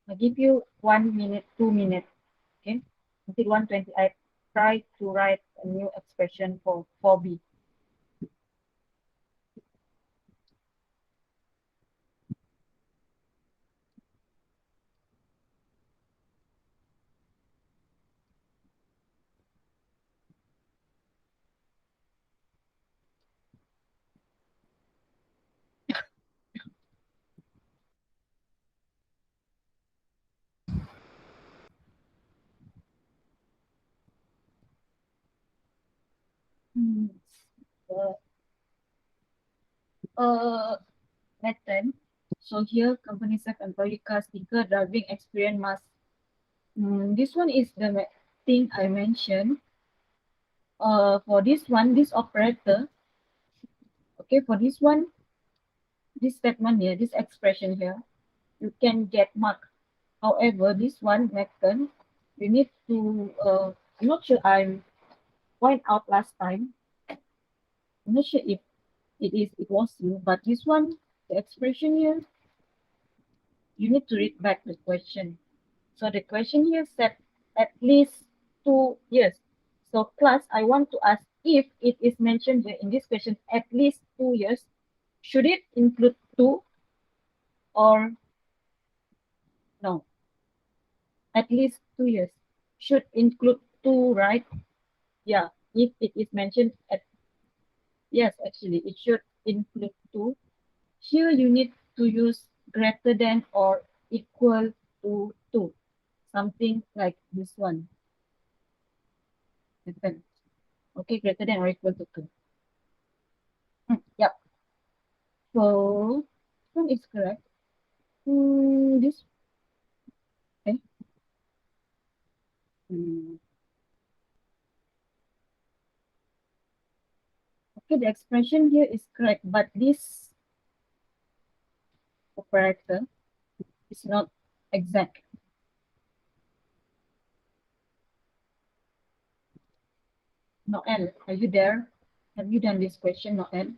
Speaker 1: I give you 1 minute, 2 minutes, okay? Until 1:20, I try to write a new expression for 4B. Uh, method. So here, company self-employed car sticker driving experience must. This one is the thing I mentioned. For this one, this operator. Okay, for this one, this statement here, this expression here, you can get mark. However, this one method, you need to. I'm not sure. I'm point out last time. I'm not sure if it was you, but this one, the expression here, you need to read back the question. So the question here said at least 2 years. So class, I want to ask if it is mentioned here in this question at least 2 years, should it include two or no? At least 2 years should include two, right? Yeah, if it is mentioned at, yes, actually it should include two. Here you need to use greater than or equal to two, something like this one. Okay, greater than or equal to two. Yep. So this one is correct. This okay. Okay, the expression here is correct, but this operator is not exact. Noel, are you there? Have you done this question, Noel?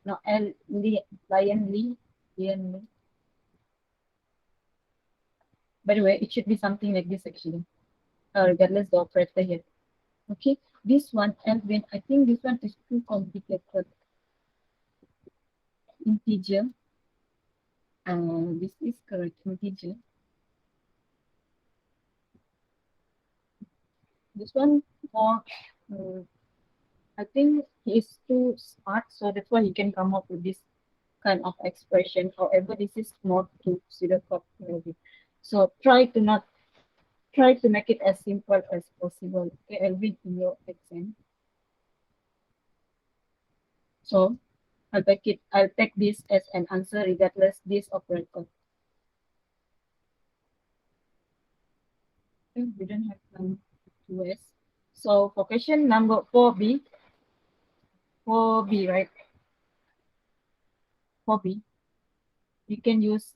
Speaker 1: Noel Lee, Lion Lee, Lion Lee. By the way, it should be something like this actually, regardless the operator here. Okay, this one, Elvin, I think this one is too complicated. Integer. This is correct, integer. This one more, I think he is too smart, so that's why he can come up with this kind of expression. However, this is more to pseudocode maybe. So try to make it as simple as possible. Okay, Elvin, in your exam. So I'll take this as an answer regardless this operator. Okay, we don't have time to waste. So for question number 4B, 4B, right? 4B, you can use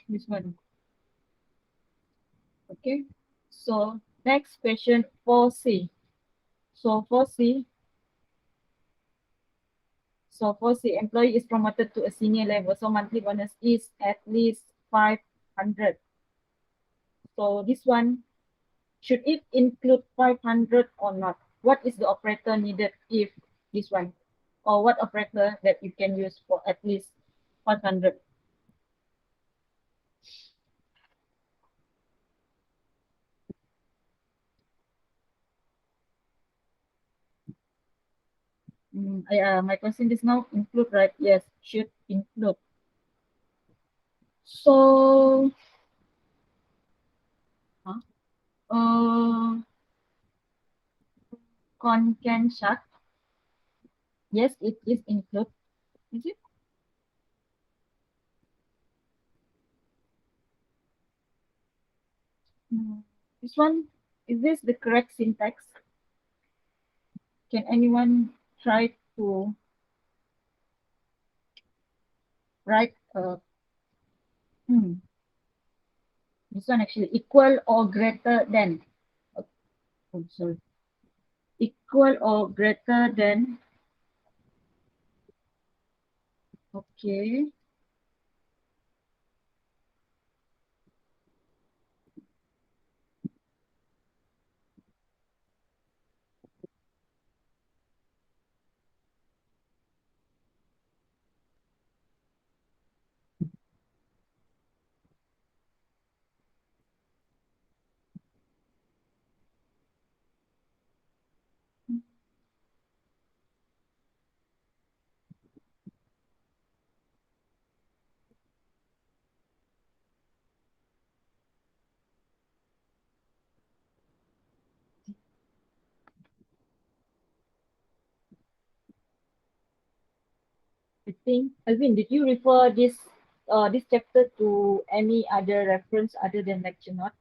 Speaker 1: this one. Okay, so next question 4C. So 4C, employee is promoted to a senior level, so monthly bonus is at least 500. So this one, Should it include 500 or not? What is the operator needed if this one? Or what operator that you can use for at least 500? My question is now include, right? Yes, should include. So, concatenate. Yes, it is include. Is it? This one, is this the correct syntax? Can anyone try to write this one actually equal or greater than? Oh, sorry. Equal or greater than? Okay. I think, Alvin, did you refer this chapter to any other reference other than lecture note?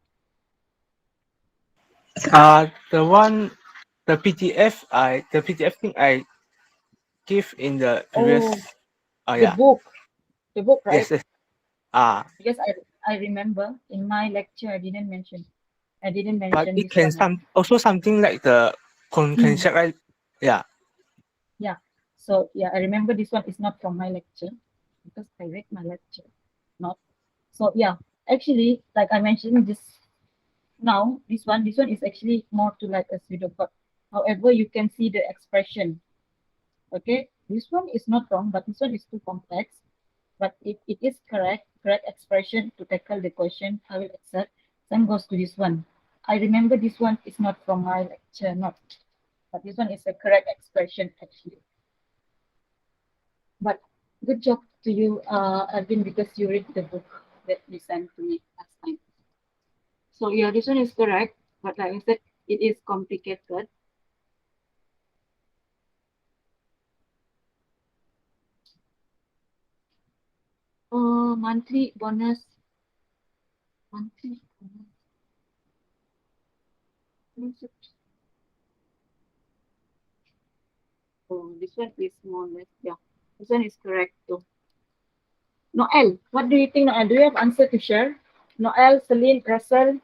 Speaker 5: The one, the PDF thing I give in the previous.
Speaker 1: Oh, the
Speaker 5: Yeah.
Speaker 1: book. The book, right?
Speaker 5: Yes. Yes. Ah,
Speaker 1: Because I remember in my lecture I didn't mention
Speaker 5: but it
Speaker 1: this
Speaker 5: can
Speaker 1: one.
Speaker 5: also something like the
Speaker 1: Mm,
Speaker 5: concept, right? Yeah.
Speaker 1: yeah. So yeah, I remember this one is not from my lecture because I read my lecture, not. So yeah, actually, like I mentioned this now, this one is actually more to like a pseudocode. However, you can see the expression. Okay, this one is not wrong, but this one is too complex. But if it is correct expression to tackle the question, I will accept. Same goes to this one. I remember this one is not from my lecture, not, but this one is a correct expression actually. But good job to you, Arvin, because you read the book that you sent to me last time. So yeah, this one is correct, but like I said, it is complicated. Monthly bonus, monthly bonus. Oh, this one is more or less, yeah. This one is correct too. Noel, what do you think, Noel? Do you have answer to share? Noel, Celine, Russell,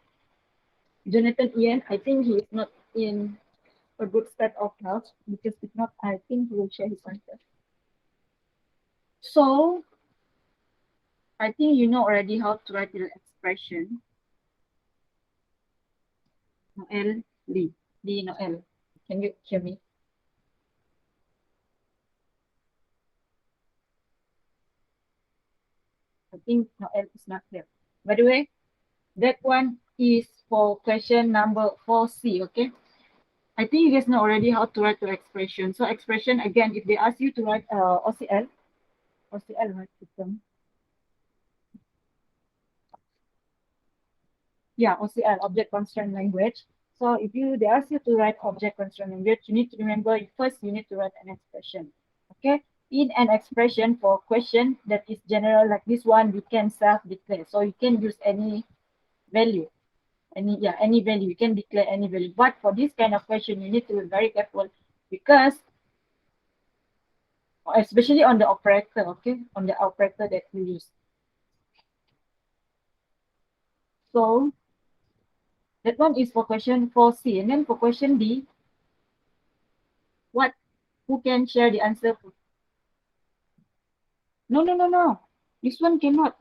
Speaker 1: Jonathan, Ian. I think he is not in a good state of health because if not, I think he will share his answer. So I think you know already how to write the expression. Noel, Lee, Noel. Can you hear me? I think Noel is not there. By the way, that one is for question number 4C, okay? I think you guys know already how to write the expression. So expression, again, if they ask you to write OCL, right, system. Yeah, OCL, object constraint language. So if they ask you to write object constraint language, you need to remember first you need to write an expression. Okay? In an expression for question that is general like this one, we can self-declare. So you can use any value. Any value. You can declare any value. But for this kind of question, you need to be very careful because especially on the operator, okay? On the operator that you use. So that one is for question 4C. And then for question D, who can share the answer? No. This one cannot.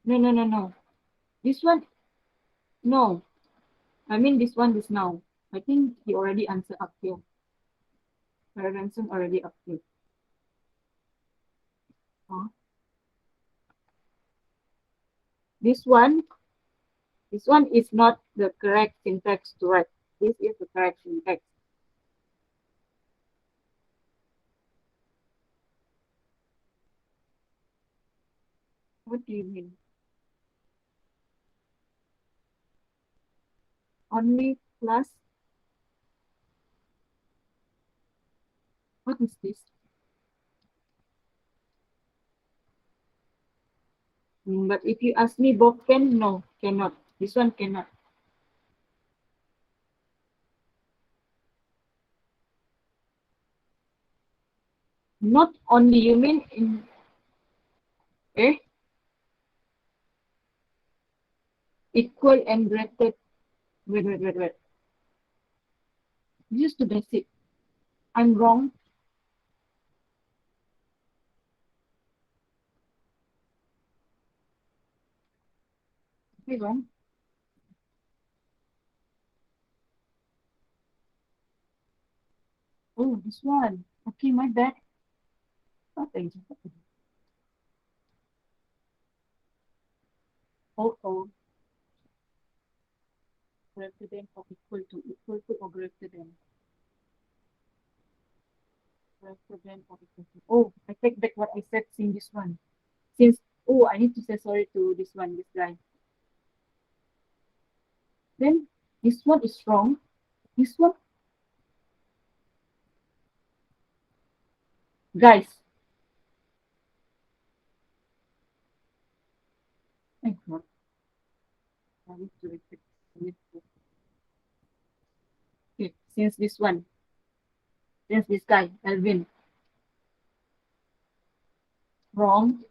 Speaker 1: No. This one, no. I mean this one is now. I think he already answered up here. Ransom already up here. Huh? This one is not the correct syntax to write. This is the correct syntax. What do you mean? Only plus? What is this? But if you ask me both can, no, cannot. This one cannot. Not only, you mean in, eh? Equal and greater. Wait. Just the basic. I'm wrong. Am I wrong? Oh, this one. Okay, my bad. Oh, thank you. Oh. Greater than or equal to or greater than. Greater than or equal to. Oh, I take back what I said in this one. Since, oh, I need to say sorry to this one, this guy. Then this one is wrong. This one, guys. Thank God. I need to repeat. Okay, since this one, since this guy, Alvin, wrong,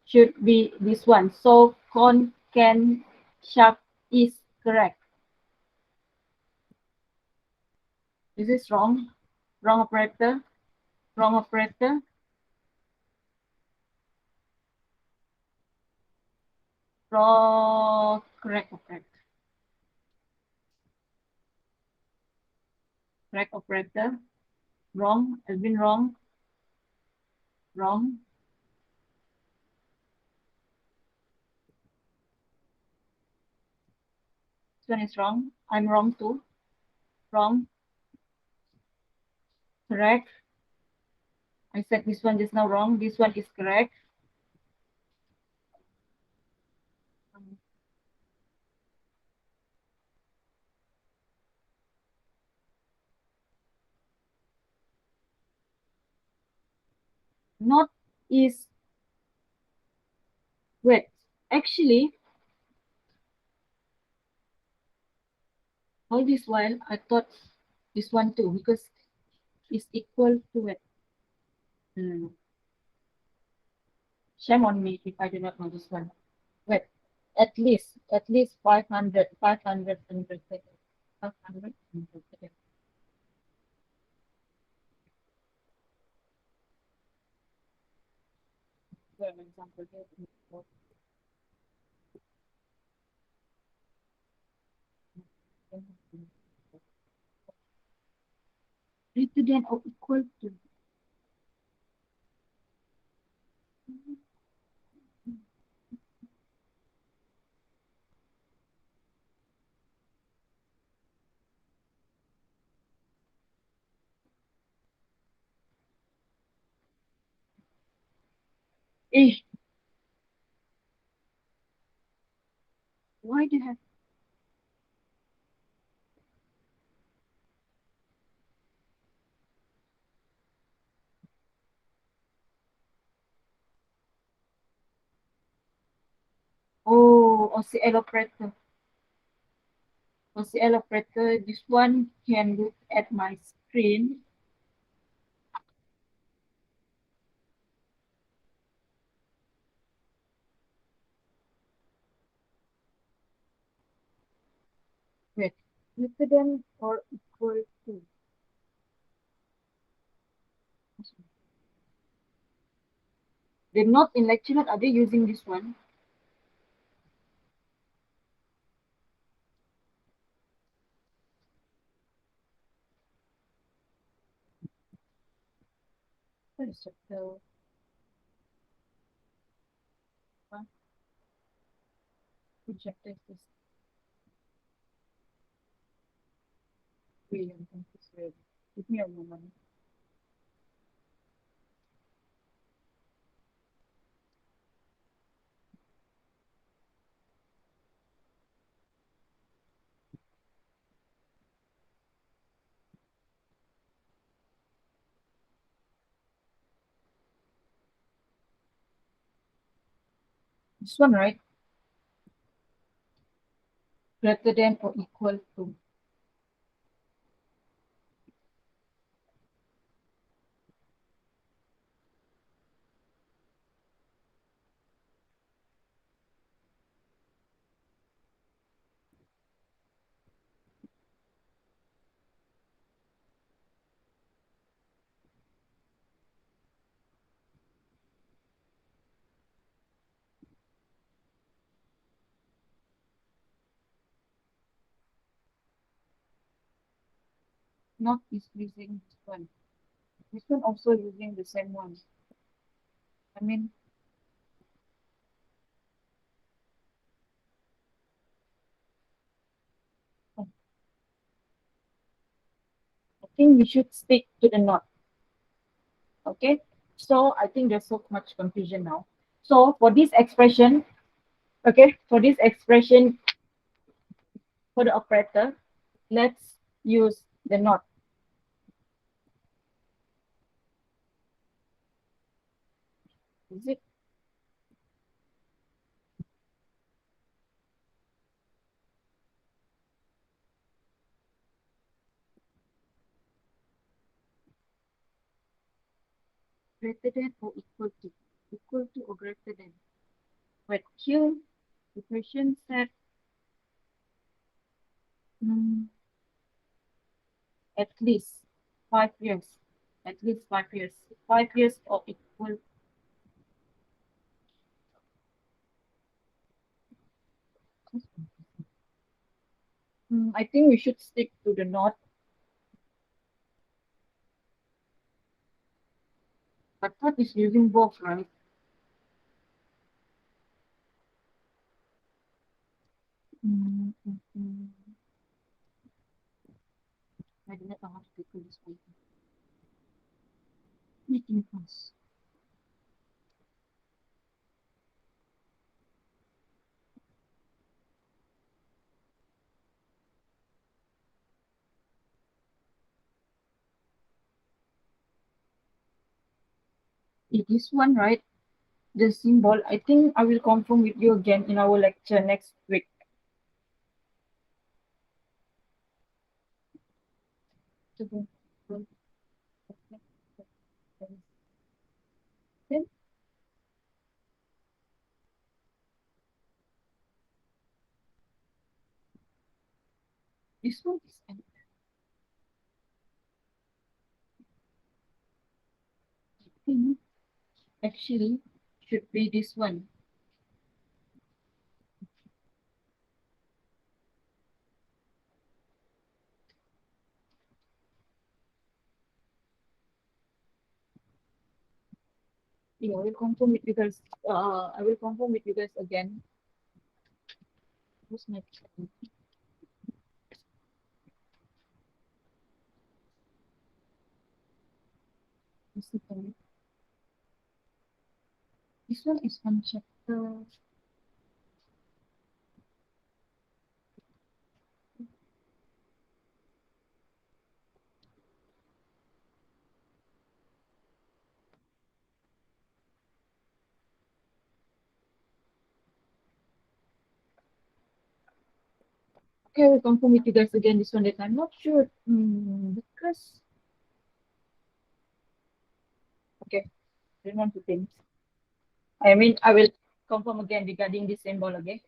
Speaker 1: should be this one. So con, can, sharp is correct. This is wrong. Wrong operator. Wrong operator. Wrong, correct operator. Correct operator. Wrong. Alvin wrong. Wrong. This one is wrong. I'm wrong too. Wrong. Correct. I said this one just now wrong. This one is correct. Not is, wait, actually, all this while I thought this one too because it's equal to it. Shame on me if I do not know this one. Wait, at least 500 and 500 and for an example here. Greater than or equal to. Eh, why do you have? Oh, OCL operator. OCL operator, this one can look at my screen. Wait, greater than or equal to. They're not in lecture note, are they using this one? What is chapter? Which chapter is this? Wait, I'm confused already. Give me a moment. This one, right? Greater than or equal to. Not is using this one. This one also using the same one. I mean, I think we should stick to the not. Okay. So I think there's so much confusion now. So for this expression, okay, for this expression for the operator, let's use the not. Is it? Greater than or equal to? Equal to or greater than? But here, the question said mm, at least 5 years. At least 5 years. 5 years or equal. I think we should stick to the not. But not is using both, right? Mm, mm, mm. I do not know how to tackle this one. Making fast. It is one, right? The symbol. I think I will confirm with you again in our lecture next week. Then this one is empty. I think actually should be this one. Yeah, I will confirm with you guys. I will confirm with you guys again. Who's my this one is from chapter. Okay, I will confirm with you guys again this one that I'm not sure. Because okay, I don't want to think. I mean, I will confirm again regarding this symbol again.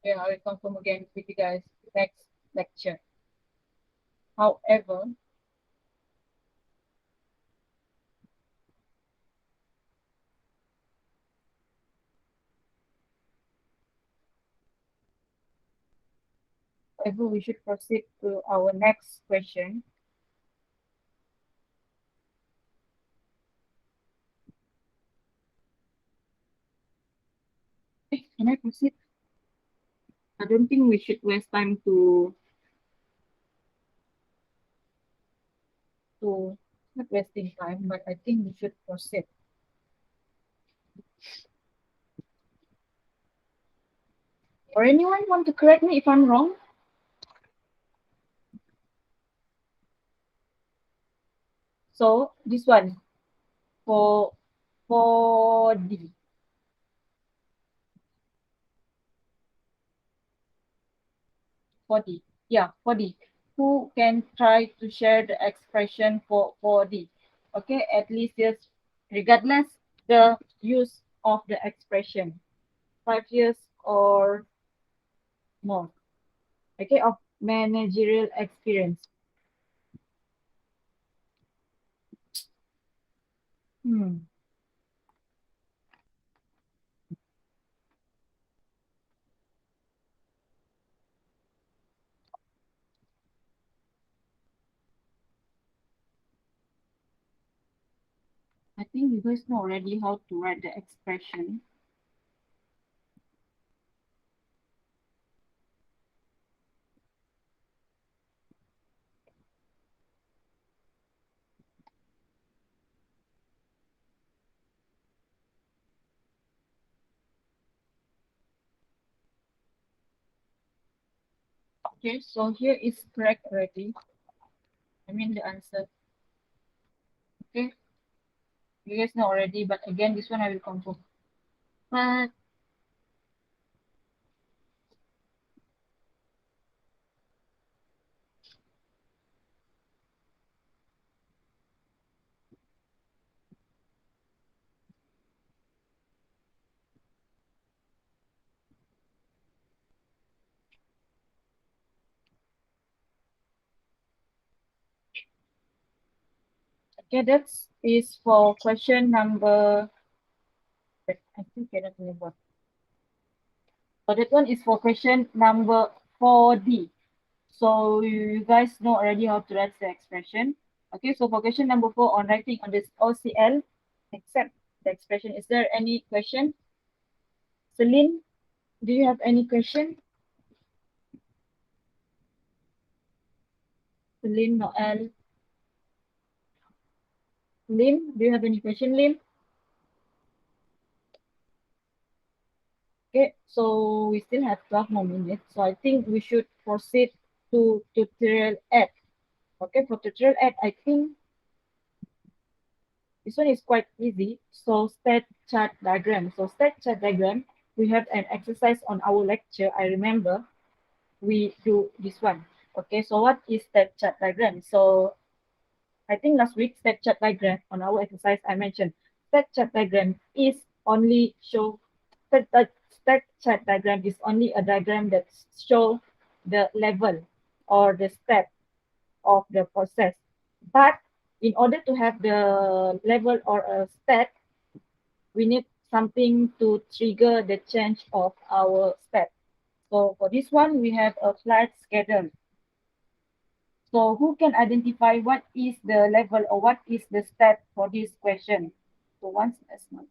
Speaker 1: Yeah, I will confirm again with you guys next lecture. However, we should proceed to our next question. Can I proceed? I don't think we should waste time to not wasting time, but I think we should proceed. Or anyone want to correct me if I'm wrong? So this one for D. For D. Yeah, for D. Who can try to share the expression for D? Okay, at least yes, regardless the use of the expression. 5 years or more. Okay, of managerial experience. I think you guys know already how to write the expression. Okay, so here is correct already. I mean the answer. Okay, you guys know already, but again, this one I will confirm. But okay, that is for question number. I think cannot remember. So that one is for question number 4D. So you guys know already how to write the expression. Okay, so for question number 4 on writing on this OCL, accept the expression. Is there any question? Celine, do you have any question? Celine, Noel. Lim, do you have any question, Lim? Okay, so we still have 12 more minutes. So I think we should proceed to tutorial 8. Okay, for tutorial 8, I think this one is quite easy. So state chart diagram. So state chart diagram, we have an exercise on our lecture. I remember we do this one. Okay, so what is state chart diagram? So I think last week state chart diagram on our exercise I mentioned state chart diagram is only show state chart diagram is only a diagram that show the level or the step of the process. But in order to have the level or a step, we need something to trigger the change of our step. So for this one, we have a flight schedule. So who can identify what is the level or what is the step for this question? So once that's not.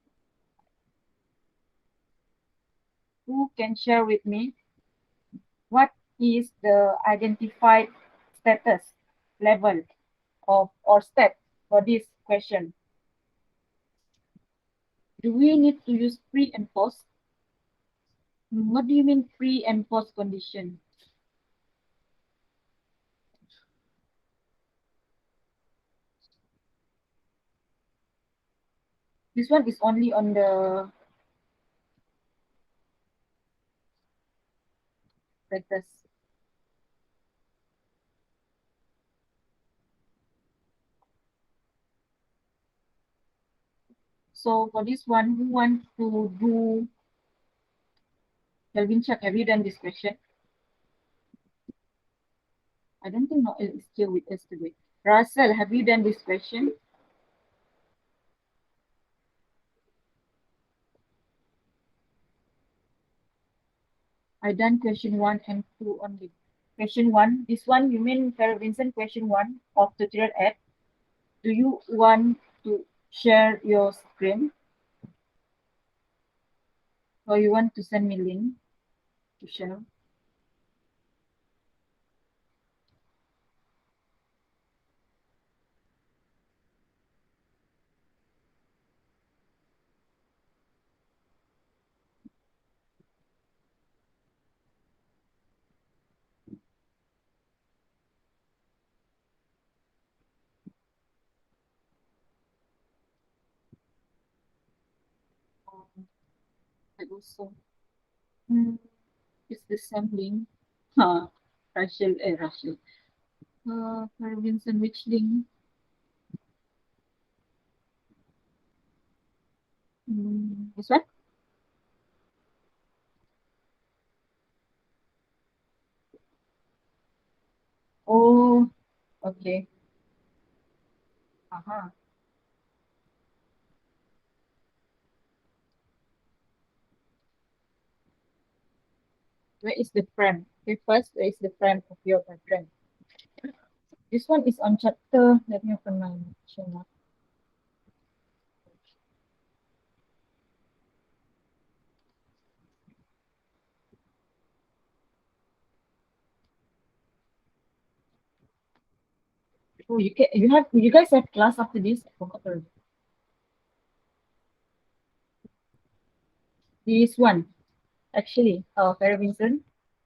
Speaker 1: Who can share with me what is the identified status level of or step for this question? Do we need to use pre and post? What do you mean pre and post condition? This one is only on the status. So for this one, who wants to do Kelvin Chuck, have you done this question? I don't think Noel is still with us today. Russell, have you done this question? I done question 1 and 2 only. Question 1, this one, you mean Farah Vincent, question 1 of tutorial 8. Do you want to share your screen? So you want to send me link to share? I also. It's the same link. Rachel. Vincent, which link? This one? Oh, okay. Uh-huh. Where is the frame? Okay, first, where is the frame of your diagram? This one is on chapter. Let me open my channel. Oh, you guys have class after this? I forgot already. This one, actually, Farah Vincent.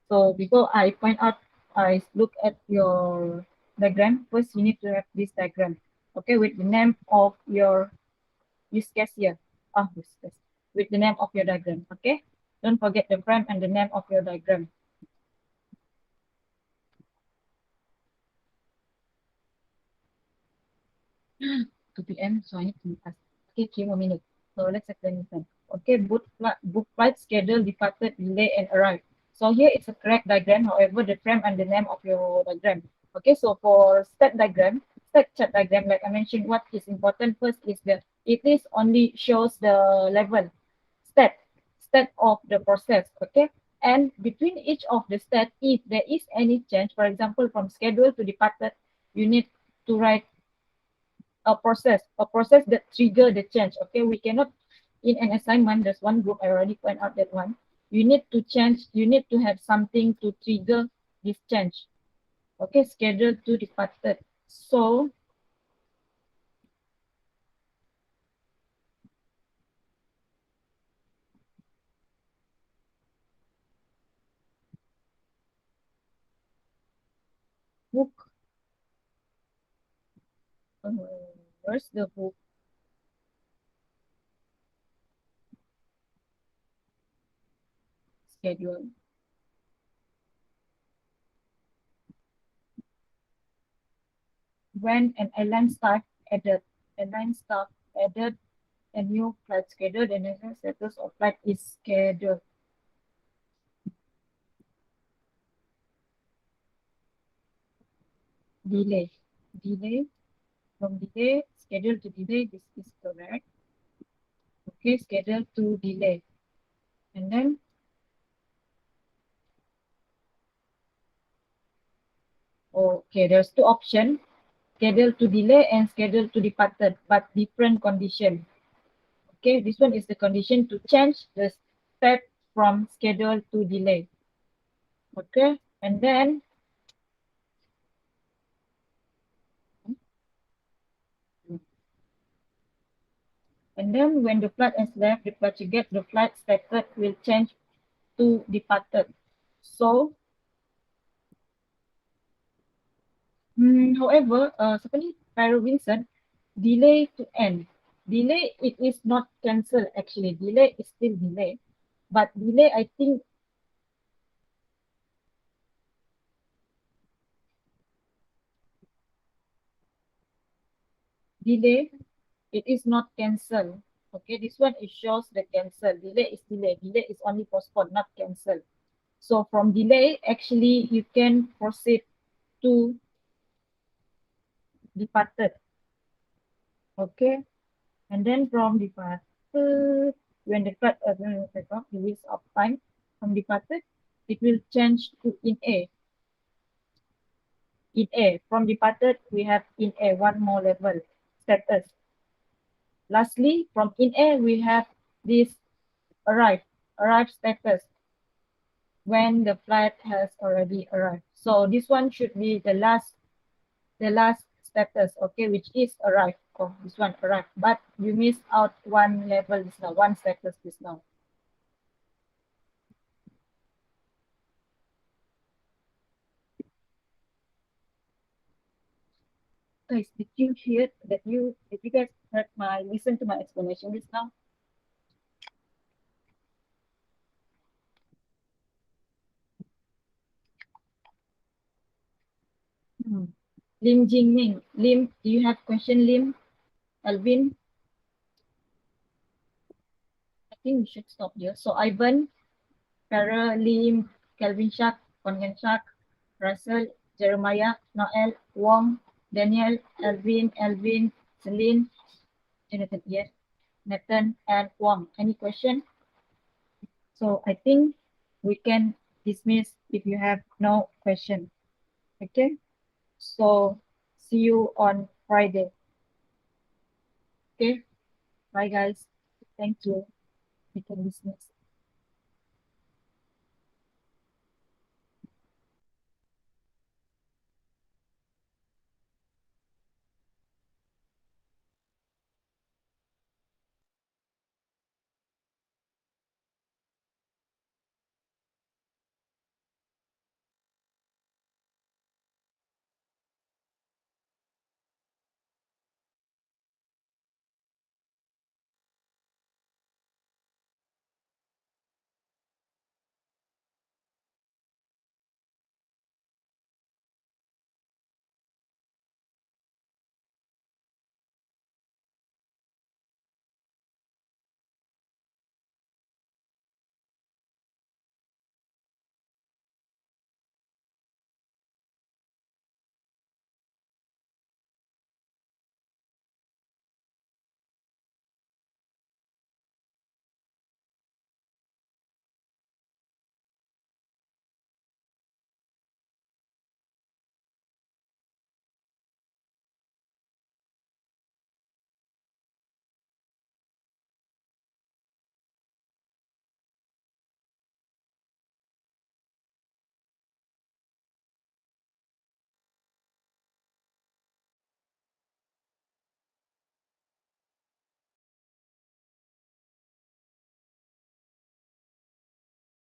Speaker 1: So before I point out, I look at your diagram. First, you need to have this diagram. Okay, with the name of your use case here. Use case. With the name of your diagram. Okay. Don't forget the frame and the name of your diagram. 2 p.m. So I need to ask. Okay, 3 more minutes. So let's explain this one. Okay, book flight schedule, departed, delay, and arrive. So here it's a correct diagram. However, the frame and the name of your diagram. Okay, so for stat chart diagram, like I mentioned, what is important first is that it is only shows the level stat stat of the process. Okay, and between each of the stat, if there is any change, for example, from schedule to departed, you need to write a process that trigger the change. Okay, we cannot in an assignment. There's one group I already point out that one. You need to change. You need to have something to trigger this change. Okay, schedule to departed. So book. Uh, where's the book schedule? When an airline staff added a new flight schedule, the next status of flight is scheduled. Delay. From delay, schedule to delay, this is correct. Okay, schedule to delay. And then okay, there's two options, schedule to delay and schedule to departed, but different condition. Okay, this one is the condition to change the step from schedule to delay. Okay, and then when the flight has left, departure the flight status will change to departed. So however, seperti Pyro Vincent, delay to end. Delay, it is not cancel actually. Delay is still delay. But delay, I think, delay, it is not cancel. Okay, this one it shows the cancel. Delay is delay. Delay is only postponed, not cancel. So from delay, actually, you can proceed to departed. Okay, and then from departed, when the flight take off, release of time from departed, it will change to in A. In A, from departed, we have in A, one more level, status. Lastly, from in A, we have this arrive. arrived status when the flight has already arrived. So this one should be the last status, okay, which is arrived. Oh, this one arrived, but you missed out one level just now, one status just now. Guys, did you hear that did you guys listen to my explanation just now? Lim Jingming. Lim, do you have question, Lim? Alvin? I think we should stop here. So Ivan, Farah, Lim, Kelvin Shak, Kongan Shak, Russell, Jeremiah, Noel, Wong, Daniel, Elvin, Celine, Jonathan, yes, Nathan, and Wong. Any question? So I think we can dismiss if you have no question. Okay? So see you on Friday. Okay? Bye guys. Thank you. We can dismiss.